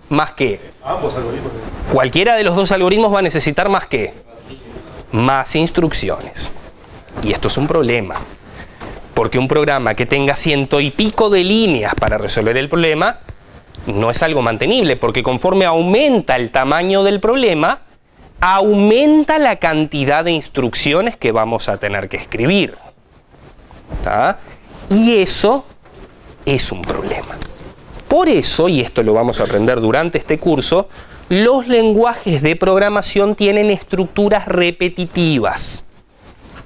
más que... Ambos algoritmos. Cualquiera de los dos algoritmos va a necesitar más que... Más instrucciones. Y esto es un problema. Porque un programa que tenga 100 y pico de líneas para resolver el problema no es algo mantenible, porque conforme aumenta el tamaño del problema, aumenta la cantidad de instrucciones que vamos a tener que escribir. ¿Tá? Y eso es un problema. Por eso, y esto lo vamos a aprender durante este curso, los lenguajes de programación tienen estructuras repetitivas.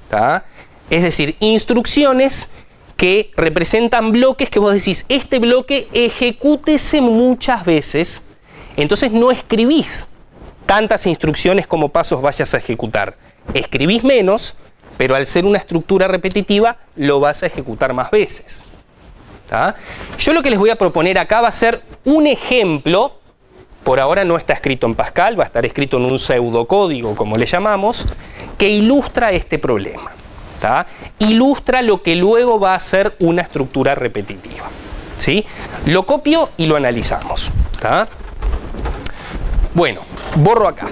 ¿Tá? Es decir, instrucciones que representan bloques que vos decís, este bloque ejecútese muchas veces, entonces no escribís tantas instrucciones como pasos vayas a ejecutar. Escribís menos, pero al ser una estructura repetitiva, lo vas a ejecutar más veces. ¿tá? Yo lo que les voy a proponer acá va a ser un ejemplo. Por ahora no está escrito en Pascal, va a estar escrito en un pseudocódigo, como le llamamos, que ilustra este problema. ¿Tá? Ilustra lo que luego va a ser una estructura repetitiva. ¿Sí? Lo copio y lo analizamos. ¿Tá? Bueno, borro acá.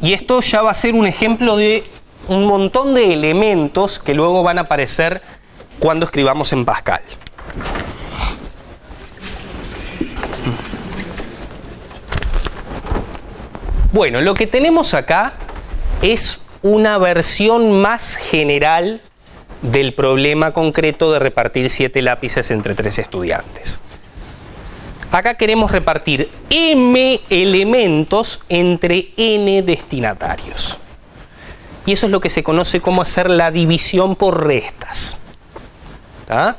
Y esto ya va a ser un ejemplo de un montón de elementos que luego van a aparecer cuando escribamos en Pascal. Bueno, lo que tenemos acá es una versión más general del problema concreto de repartir 7 lápices entre 3 estudiantes. Acá queremos repartir m elementos entre n destinatarios. Y eso es lo que se conoce como hacer la división por restas. ¿Tá?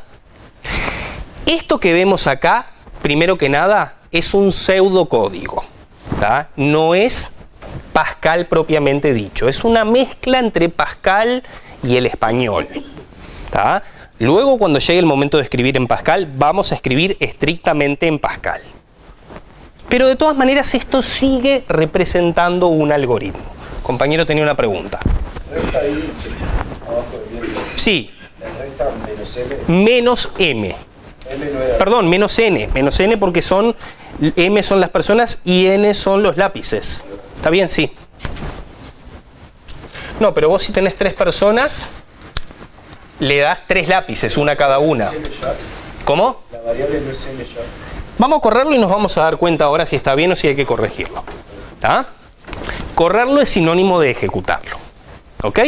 Esto que vemos acá, primero que nada, es un pseudocódigo. ¿Tá? No es Pascal propiamente dicho. Es una mezcla entre Pascal y el español. ¿Tá? Luego, cuando llegue el momento de escribir en Pascal, vamos a escribir estrictamente en Pascal. Pero de todas maneras, esto sigue representando un algoritmo. Compañero tenía una pregunta. Resta ahí, abajo del viento. Sí. La resta menos m. Menos m. M no era. Perdón, menos n. Menos n porque son... m son las personas y n son los lápices. ¿Está bien? Sí. No, pero vos si tenés 3 personas, le das 3 lápices, una a cada una. ¿Cómo? La variable no es m ya. Vamos a correrlo y nos vamos a dar cuenta ahora si está bien o si hay que corregirlo. ¿Tá? Correrlo es sinónimo de ejecutarlo. ¿Ok?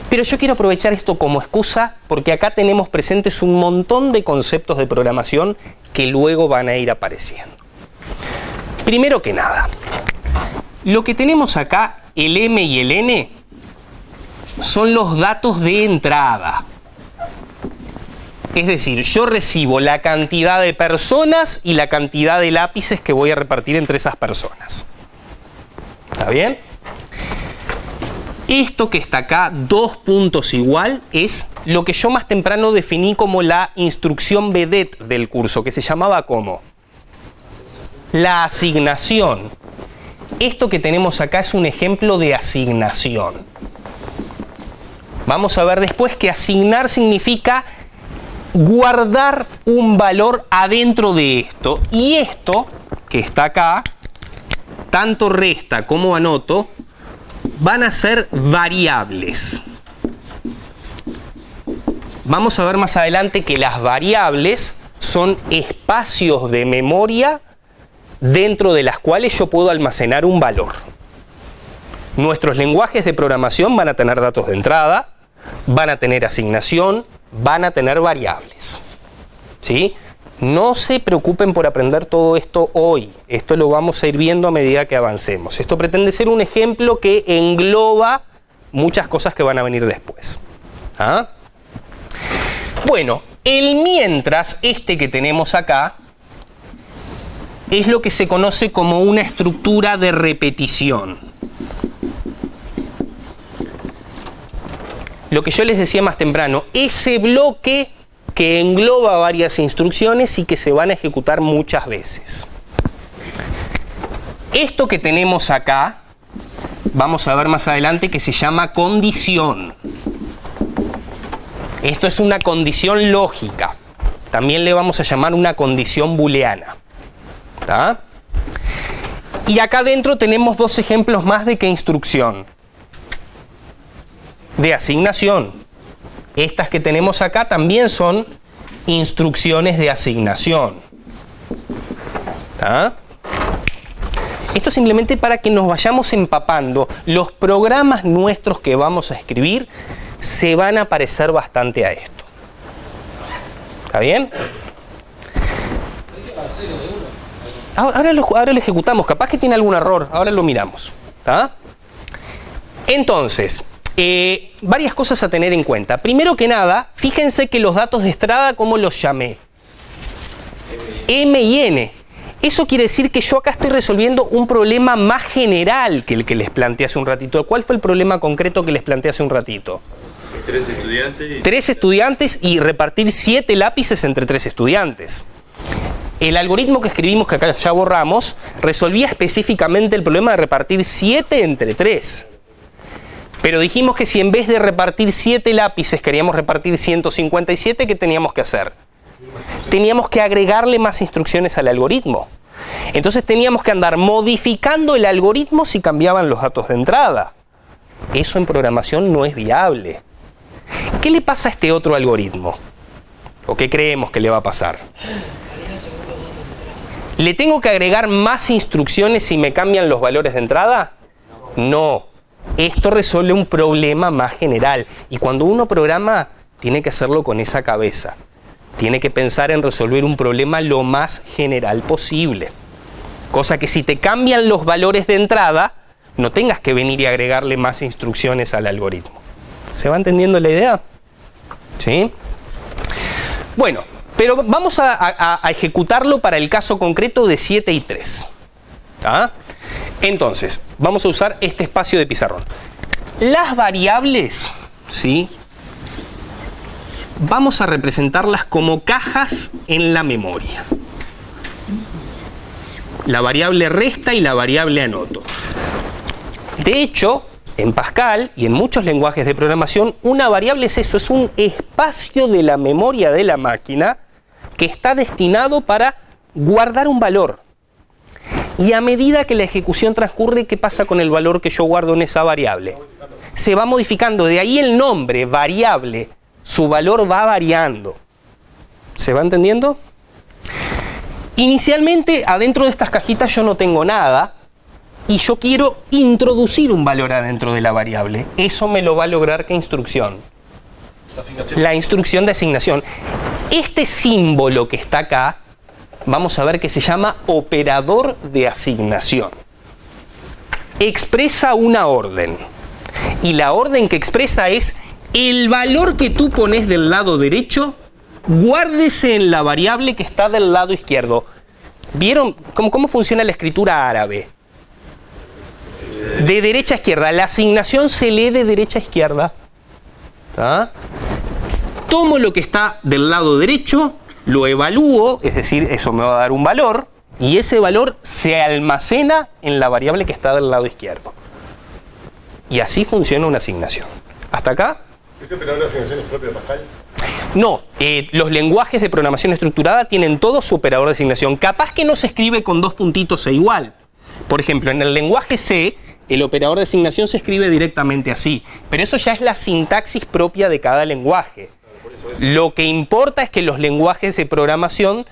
Pero yo quiero aprovechar esto como excusa porque acá tenemos presentes un montón de conceptos de programación que luego van a ir apareciendo. Primero que nada, lo que tenemos acá, el m y el n, son los datos de entrada. Es decir, yo recibo la cantidad de personas y la cantidad de lápices que voy a repartir entre esas personas. ¿Está bien? Esto que está acá, 2 puntos igual, es lo que yo más temprano definí como la instrucción vedette del curso, que se llamaba como la asignación. Esto que tenemos acá es un ejemplo de asignación. Vamos a ver después que asignar significa guardar un valor adentro de esto. Y esto que está acá, tanto resta como anoto, van a ser variables. Vamos a ver más adelante que las variables son espacios de memoria dentro de las cuales yo puedo almacenar un valor. Nuestros lenguajes de programación van a tener datos de entrada, van a tener asignación, van a tener variables. ¿Sí? No se preocupen por aprender todo esto hoy. Esto lo vamos a ir viendo a medida que avancemos. Esto pretende ser un ejemplo que engloba muchas cosas que van a venir después. ¿Ah? Bueno, el mientras, este que tenemos acá, es lo que se conoce como una estructura de repetición. Lo que yo les decía más temprano, ese bloque que engloba varias instrucciones y que se van a ejecutar muchas veces. Esto que tenemos acá, vamos a ver más adelante, que se llama condición. Esto es una condición lógica. También le vamos a llamar una condición booleana. ¿Tá? Y acá adentro tenemos 2 ejemplos más de qué instrucción. De asignación. Estas que tenemos acá también son instrucciones de asignación. ¿Tá? Esto simplemente para que nos vayamos empapando. Los programas nuestros que vamos a escribir se van a parecer bastante a esto. ¿Está bien? Ahora lo ejecutamos. Capaz que tiene algún error. Ahora lo miramos. ¿Tá? Entonces, varias cosas a tener en cuenta. Primero que nada, fíjense que los datos de entrada, ¿cómo los llamé? M y N. Eso quiere decir que yo acá estoy resolviendo un problema más general que el que les planteé hace un ratito. ¿Cuál fue el problema concreto que les planteé hace un ratito? 3 estudiantes. 3 estudiantes y repartir 7 lápices entre 3 estudiantes. El algoritmo que escribimos, que acá ya borramos, resolvía específicamente el problema de repartir 7 entre 3. Pero dijimos que si en vez de repartir 7 lápices queríamos repartir 157, ¿qué teníamos que hacer? Teníamos que agregarle más instrucciones al algoritmo. Entonces teníamos que andar modificando el algoritmo si cambiaban los datos de entrada. Eso en programación no es viable. ¿Qué le pasa a este otro algoritmo? ¿O qué creemos que le va a pasar? ¿Le tengo que agregar más instrucciones si me cambian los valores de entrada? No. Esto resuelve un problema más general. Y cuando uno programa, tiene que hacerlo con esa cabeza. Tiene que pensar en resolver un problema lo más general posible. Cosa que si te cambian los valores de entrada, no tengas que venir y agregarle más instrucciones al algoritmo. ¿Se va entendiendo la idea? ¿Sí? Bueno, pero vamos a ejecutarlo para el caso concreto de 7 y 3. ¿Ah? Entonces, vamos a usar este espacio de pizarrón. Las variables, ¿sí?, vamos a representarlas como cajas en la memoria. La variable resta y la variable anoto. De hecho, en Pascal y en muchos lenguajes de programación, una variable es eso, es un espacio de la memoria de la máquina que está destinado para guardar un valor. Y a medida que la ejecución transcurre, ¿qué pasa con el valor que yo guardo en esa variable? Se va modificando, de ahí el nombre, variable, su valor va variando. ¿Se va entendiendo? Inicialmente, adentro de estas cajitas yo no tengo nada y yo quiero introducir un valor adentro de la variable. Eso me lo va a lograr ¿qué instrucción? La instrucción de asignación. Este símbolo que está acá, vamos a ver que se llama operador de asignación. Expresa una orden. Y la orden que expresa es el valor que tú pones del lado derecho, guárdese en la variable que está del lado izquierdo. ¿Vieron cómo funciona la escritura árabe? De derecha a izquierda. La asignación se lee de derecha a izquierda. ¿Ah? Tomo lo que está del lado derecho, lo evalúo, es decir, eso me va a dar un valor, y ese valor se almacena en la variable que está del lado izquierdo. Y así funciona una asignación. ¿Hasta acá? ¿Ese operador de asignación es propio de Pascal? No, los lenguajes de programación estructurada tienen todo su operador de asignación. Capaz que no se escribe con 2 puntitos e igual. Por ejemplo, en el lenguaje C, el operador de asignación se escribe directamente así. Pero eso ya es la sintaxis propia de cada lenguaje. Lo que importa es que los lenguajes de programación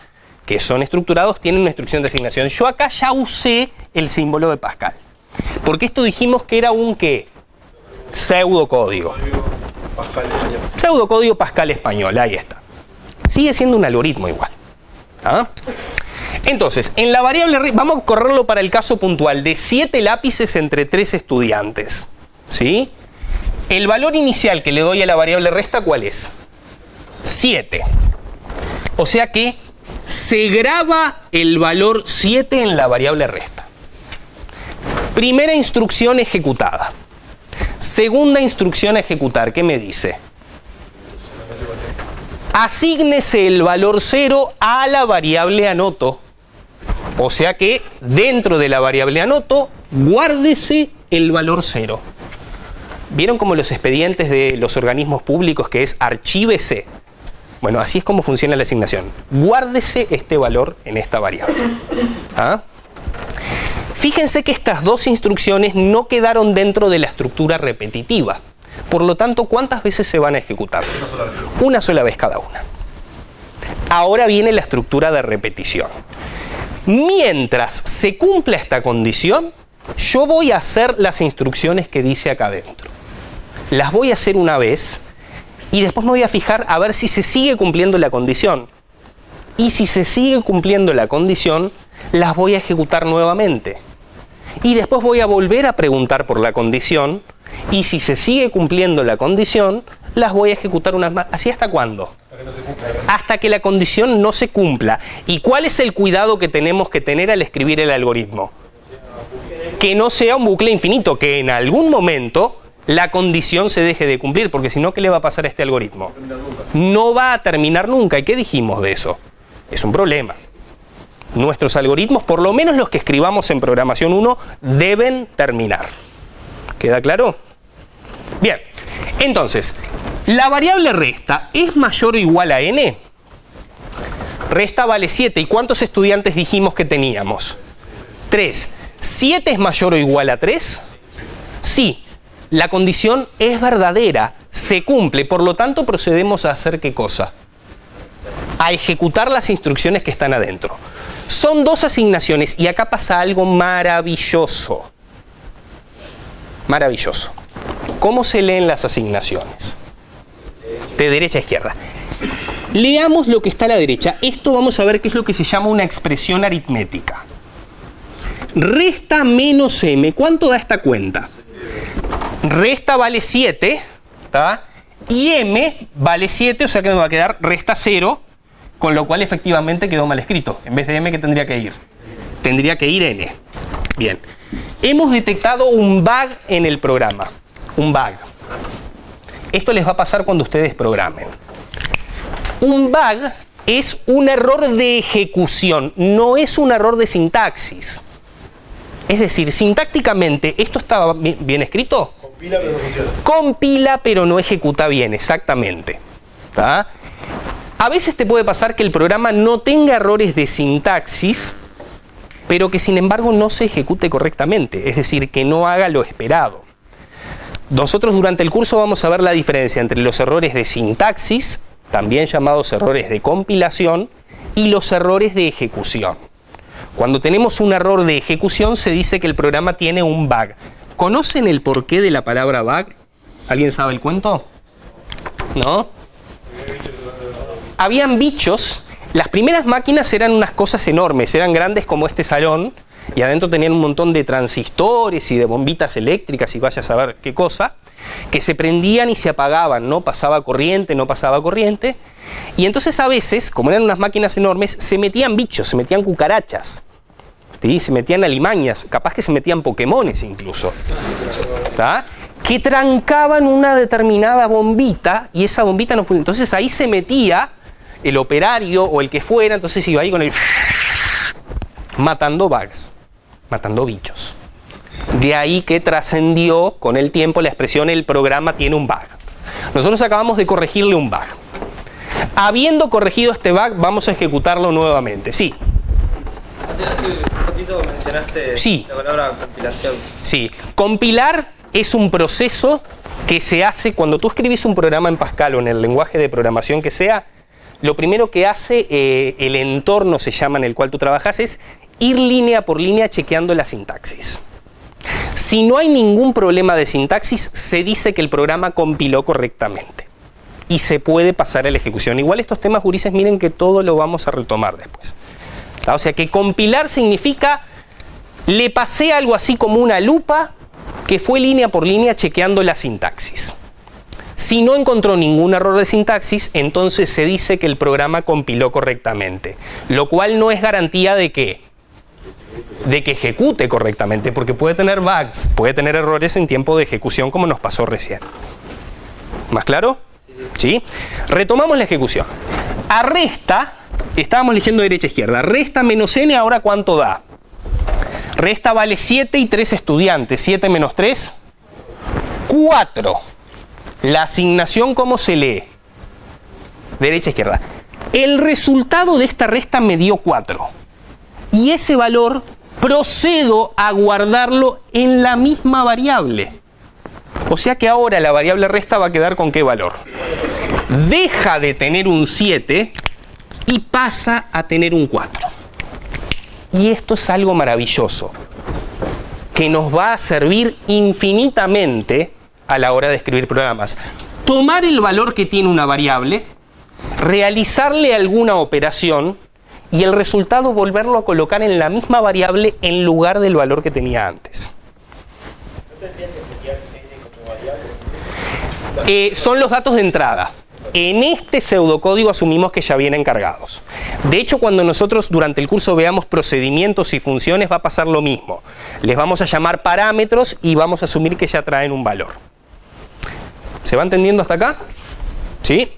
que son estructurados tienen una instrucción de asignación. Yo acá ya usé el símbolo de Pascal. Porque esto dijimos que era un ¿qué? Pseudocódigo. Pseudocódigo Pascal español, ahí está. Sigue siendo un algoritmo igual. ¿Ah? Entonces, en la variable, vamos a correrlo para el caso puntual de 7 lápices entre 3 estudiantes. ¿Sí? El valor inicial que le doy a la variable resta, ¿cuál es? 7. O sea que se graba el valor 7 en la variable resta. Primera instrucción ejecutada. Segunda instrucción a ejecutar, ¿qué me dice? Asígnese el valor 0 a la variable anoto. O sea que dentro de la variable anoto, guárdese el valor 0. ¿Vieron como los expedientes de los organismos públicos que es archívese? Bueno, así es como funciona la asignación. Guárdese este valor en esta variable. ¿Ah? Fíjense que estas 2 instrucciones no quedaron dentro de la estructura repetitiva. Por lo tanto, ¿cuántas veces se van a ejecutar? Una sola vez cada una. Ahora viene la estructura de repetición. Mientras se cumpla esta condición, yo voy a hacer las instrucciones que dice acá adentro. Las voy a hacer una vez y después me voy a fijar a ver si se sigue cumpliendo la condición. Y si se sigue cumpliendo la condición, las voy a ejecutar nuevamente. Y después voy a volver a preguntar por la condición. Y si se sigue cumpliendo la condición, las voy a ejecutar unas más. ¿Así hasta cuándo? Hasta que la condición no se cumpla. ¿Y cuál es el cuidado que tenemos que tener al escribir el algoritmo? Que no sea un bucle infinito, que en algún momento la condición se deje de cumplir, porque si no, ¿qué le va a pasar a este algoritmo? No va a terminar nunca. ¿Y qué dijimos de eso? Es un problema. Nuestros algoritmos, por lo menos los que escribamos en programación 1, deben terminar. ¿Queda claro? Bien, entonces, ¿la variable resta es mayor o igual a n? Resta vale 7. ¿Y cuántos estudiantes dijimos que teníamos? 3. ¿7 es mayor o igual a 3? Sí. La condición es verdadera, se cumple, por lo tanto procedemos a hacer ¿qué cosa? A ejecutar las instrucciones que están adentro. Son 2 asignaciones y acá pasa algo maravilloso. Maravilloso. ¿Cómo se leen las asignaciones? De derecha a izquierda. Leamos lo que está a la derecha. Esto vamos a ver qué es lo que se llama una expresión aritmética. Resta menos m. ¿Cuánto da esta cuenta? Resta vale 7, ¿tá? Y m vale 7, o sea que me va a quedar resta 0, con lo cual efectivamente quedó mal escrito. En vez de m, ¿qué tendría que ir? Tendría que ir n. Bien. Hemos detectado un bug en el programa. Un bug. Esto les va a pasar cuando ustedes programen. Un bug es un error de ejecución, no es un error de sintaxis. Es decir, sintácticamente, ¿esto estaba bien escrito? Compila pero no funciona. Compila pero no ejecuta bien, exactamente. ¿Tá? A veces te puede pasar que el programa no tenga errores de sintaxis, pero que sin embargo no se ejecute correctamente, es decir, que no haga lo esperado. Nosotros durante el curso vamos a ver la diferencia entre los errores de sintaxis, también llamados errores de compilación, y los errores de ejecución. Cuando tenemos un error de ejecución se dice que el programa tiene un bug. ¿Conocen el porqué de la palabra bug? ¿Alguien sabe el cuento? ¿No? Habían bichos. Las primeras máquinas eran unas cosas enormes, eran grandes como este salón, y adentro tenían un montón de transistores y de bombitas eléctricas y vaya a saber qué cosa, que se prendían y se apagaban, no pasaba corriente, no pasaba corriente, y entonces a veces, como eran unas máquinas enormes, se metían bichos, se metían cucarachas, ¿sí? Se metían alimañas, capaz que se metían pokémones incluso, ¿tá? Que trancaban una determinada bombita y esa bombita no funcionaba. Entonces ahí se metía el operario o el que fuera, entonces iba ahí con el matando bugs, matando bichos. De ahí que trascendió con el tiempo la expresión el programa tiene un bug. Nosotros acabamos de corregirle un bug. Habiendo corregido este bug, vamos a ejecutarlo nuevamente. Sí. Hace un ratito mencionaste Sí. la palabra compilación. Sí. Compilar es un proceso que se hace cuando tú escribes un programa en Pascal o en el lenguaje de programación que sea. Lo primero que hace el entorno, se llama, en el cual tú trabajas, es ir línea por línea chequeando la sintaxis. Si no hay ningún problema de sintaxis, se dice que el programa compiló correctamente y se puede pasar a la ejecución. Igual estos temas, gurises, miren que todo lo vamos a retomar después. O sea que compilar significa, le pasé algo así como una lupa que fue línea por línea chequeando la sintaxis. Si no encontró ningún error de sintaxis, entonces se dice que el programa compiló correctamente, lo cual no es garantía de que ejecute correctamente, porque puede tener bugs, puede tener errores en tiempo de ejecución como nos pasó recién. ¿Más claro? ¿Sí? Retomamos la ejecución. A resta, estábamos leyendo derecha a izquierda, resta menos n, ahora ¿cuánto da? Resta vale 7 y 3 estudiantes, 7 menos 3, 4. La asignación, ¿cómo se lee? Derecha a izquierda. El resultado de esta resta me dio 4. Y ese valor procedo a guardarlo en la misma variable. O sea que ahora la variable resta va a quedar con ¿qué valor? Deja de tener un 7 y pasa a tener un 4. Y esto es algo maravilloso, que nos va a servir infinitamente a la hora de escribir programas. Tomar el valor que tiene una variable, realizarle alguna operación y el resultado volverlo a colocar en la misma variable en lugar del valor que tenía antes. ¿No tendría que setear n como variable? Son los datos de entrada. En este pseudocódigo asumimos que ya vienen cargados. De hecho, cuando nosotros durante el curso veamos procedimientos y funciones va a pasar lo mismo. Les vamos a llamar parámetros y vamos a asumir que ya traen un valor. ¿Se va entendiendo hasta acá? ¿Sí?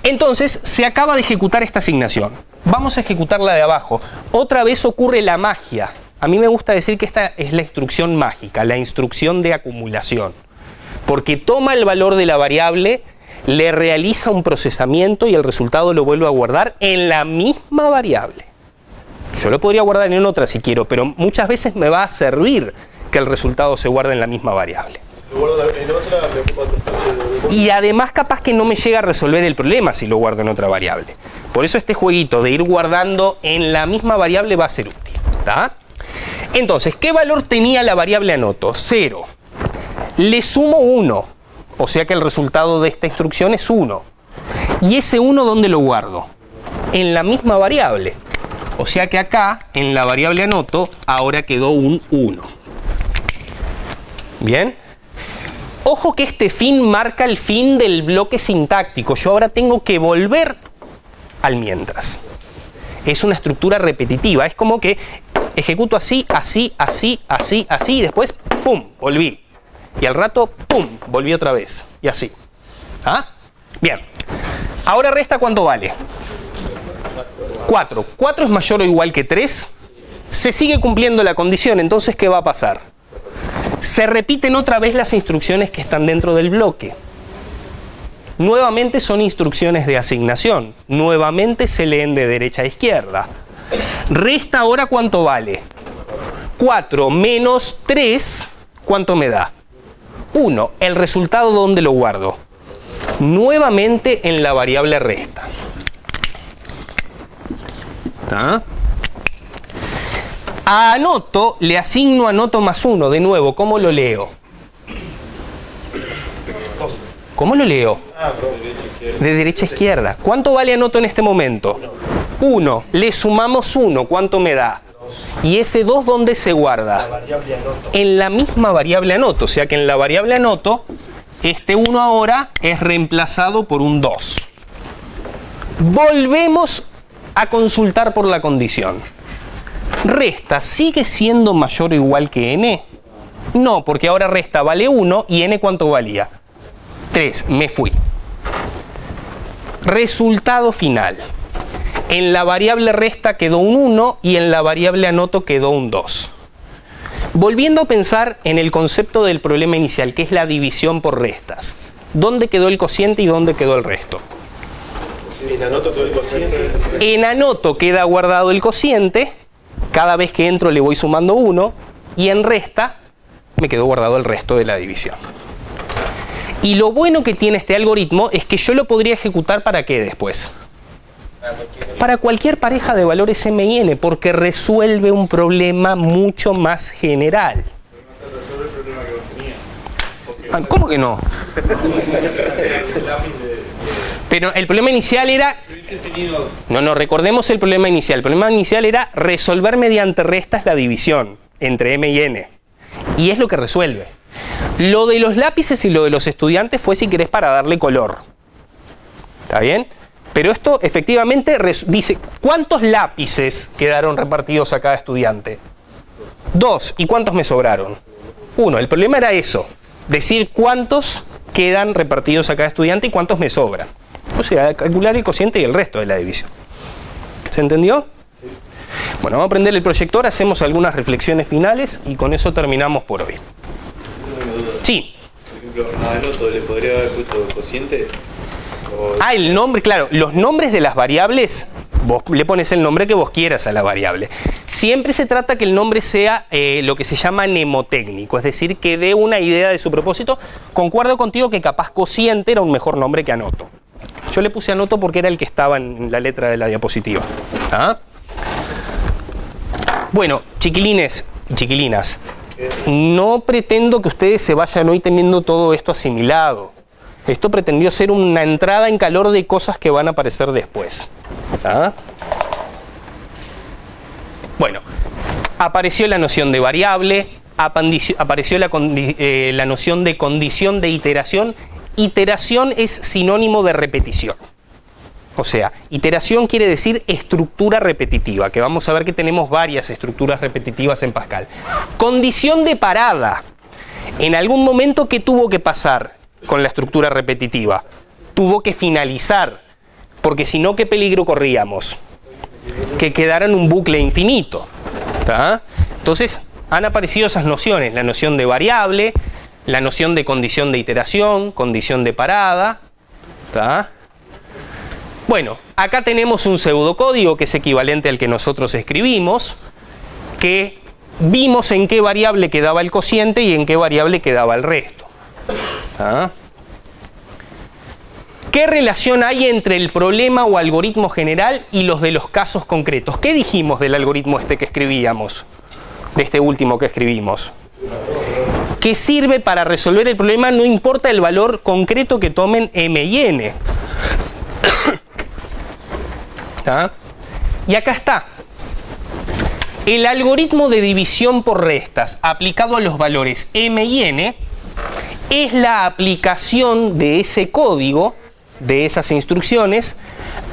Entonces, se acaba de ejecutar esta asignación. Vamos a ejecutar la de abajo. Otra vez ocurre la magia. A mí me gusta decir que esta es la instrucción mágica, la instrucción de acumulación. Porque toma el valor de la variable, le realiza un procesamiento y el resultado lo vuelve a guardar en la misma variable. Yo lo podría guardar en otra si quiero, pero muchas veces me va a servir que el resultado se guarde en la misma variable. Si lo guardo en otra, me ocupa otro espacio de memoria. Y además capaz que no me llega a resolver el problema si lo guardo en otra variable. Por eso este jueguito de ir guardando en la misma variable va a ser útil. ¿Tá? Entonces, ¿qué valor tenía la variable anoto? 0. Le sumo 1. O sea que el resultado de esta instrucción es 1. ¿Y ese 1 dónde lo guardo? En la misma variable. O sea que acá, en la variable anoto, ahora quedó un 1. ¿Bien? Ojo que este fin marca el fin del bloque sintáctico. Yo ahora tengo que volver al mientras. Es una estructura repetitiva. Es como que ejecuto así, así, así, así, así, y después, ¡pum!, volví. Y al rato, ¡pum!, volví otra vez. Y así. ¿Ah? Bien. Ahora resta, ¿cuánto vale? 4. 4 es mayor o igual que 3. Se sigue cumpliendo la condición, entonces, ¿qué va a pasar? Se repiten otra vez las instrucciones que están dentro del bloque. Nuevamente son instrucciones de asignación. Nuevamente se leen de derecha a izquierda. Resta ahora, ¿cuánto vale? 4 menos 3, ¿cuánto me da? 1. ¿El resultado dónde lo guardo? Nuevamente en la variable resta. ¿Está? A anoto le asigno anoto más 1. De nuevo, ¿cómo lo leo? ¿Cómo lo leo? De derecha a izquierda. ¿Cuánto vale anoto en este momento? 1. Le sumamos 1. ¿Cuánto me da? ¿Y ese 2 dónde se guarda? En la misma variable anoto. O sea que en la variable anoto, este 1 ahora es reemplazado por un 2. Volvemos a consultar por la condición. Resta, ¿sigue siendo mayor o igual que n? No, porque ahora resta vale 1 y n ¿cuánto valía? 3, me fui. Resultado final. En la variable resta quedó un 1 y en la variable anoto quedó un 2. Volviendo a pensar en el concepto del problema inicial, que es la división por restas. ¿Dónde quedó el cociente y dónde quedó el resto? En anoto quedó el cociente. En anoto queda guardado el cociente. Cada vez que entro le voy sumando 1. Y en resta me quedó guardado el resto de la división. Y lo bueno que tiene este algoritmo es que yo lo podría ejecutar ¿para qué después? Para cualquier pareja de valores m y n, porque resuelve un problema mucho más general. ¿Cómo que no? Pero el problema inicial era... No, recordemos el problema inicial. El problema inicial era resolver mediante restas la división entre m y n. Y es lo que resuelve. Lo de los lápices y lo de los estudiantes fue, si querés, para darle color. ¿Está bien? Pero esto efectivamente dice, ¿cuántos lápices quedaron repartidos a cada estudiante? 2. ¿Y cuántos me sobraron? 1. El problema era eso. Decir cuántos quedan repartidos a cada estudiante y cuántos me sobran. O sea, calcular el cociente y el resto de la división. ¿Se entendió? Bueno, vamos a prender el proyector, hacemos algunas reflexiones finales y con eso terminamos por hoy. Sí. Por ejemplo, a anoto le podría haber puesto cociente. El nombre, claro, los nombres de las variables, vos le pones el nombre que vos quieras a la variable. Siempre se trata que el nombre sea lo que se llama mnemotécnico, es decir, que dé una idea de su propósito. Concuerdo contigo que capaz cociente era un mejor nombre que anoto. Yo le puse anoto porque era el que estaba en la letra de la diapositiva. ¿Ah? Bueno, chiquilines y chiquilinas, no pretendo que ustedes se vayan hoy teniendo todo esto asimilado. Esto pretendió ser una entrada en calor de cosas que van a aparecer después. ¿Ah? Bueno, apareció la noción de variable, apareció la noción de condición de iteración iteración es sinónimo de repetición. O sea, iteración quiere decir estructura repetitiva, que vamos a ver que tenemos varias estructuras repetitivas en Pascal. Condición de parada. En algún momento, ¿qué tuvo que pasar con la estructura repetitiva? Tuvo que finalizar, porque si no, ¿qué peligro corríamos? Que quedara en un bucle infinito. ¿Tá? Entonces, han aparecido esas nociones, la noción de variable, la noción de condición de iteración, condición de parada. ¿Tá? Bueno, acá tenemos un pseudocódigo que es equivalente al que nosotros escribimos, que vimos en qué variable quedaba el cociente y en qué variable quedaba el resto. ¿Ah? ¿Qué relación hay entre el problema o algoritmo general y los de los casos concretos? ¿Qué dijimos del algoritmo este que escribíamos? De este último que escribimos. Que sirve para resolver el problema no importa el valor concreto que tomen m y n. ¿Ah? Y acá está. El algoritmo de división por restas aplicado a los valores m y n es la aplicación de ese código, de esas instrucciones,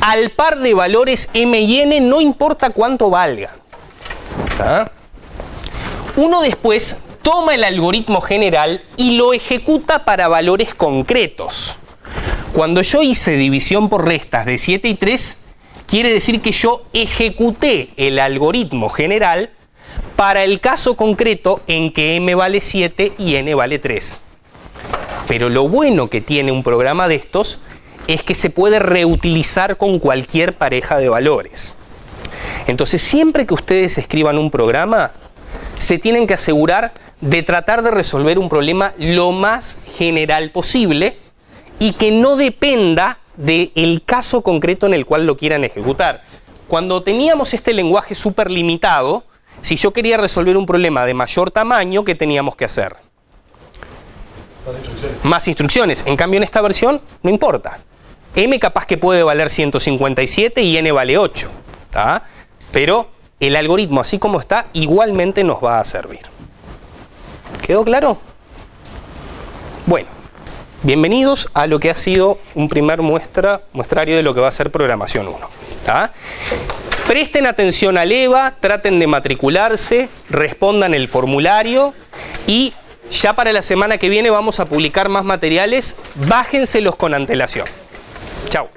al par de valores m y n, no importa cuánto valgan. ¿Ah? Uno después toma el algoritmo general y lo ejecuta para valores concretos. Cuando yo hice división por restas de 7 y 3, quiere decir que yo ejecuté el algoritmo general para el caso concreto en que m vale 7 y n vale 3. Pero lo bueno que tiene un programa de estos es que se puede reutilizar con cualquier pareja de valores. Entonces, siempre que ustedes escriban un programa, se tienen que asegurar de tratar de resolver un problema lo más general posible y que no dependa del caso concreto en el cual lo quieran ejecutar. Cuando teníamos este lenguaje súper limitado, si yo quería resolver un problema de mayor tamaño, ¿qué teníamos que hacer? Más instrucciones. En cambio, en esta versión, no importa. M capaz que puede valer 157 y n vale 8. ¿Tá? Pero el algoritmo, así como está, igualmente nos va a servir. ¿Quedó claro? Bueno, bienvenidos a lo que ha sido un primer muestrario de lo que va a ser programación 1. ¿Tá? Presten atención al EVA, traten de matricularse, respondan el formulario y ya para la semana que viene vamos a publicar más materiales. Bájenselos con antelación. Chao.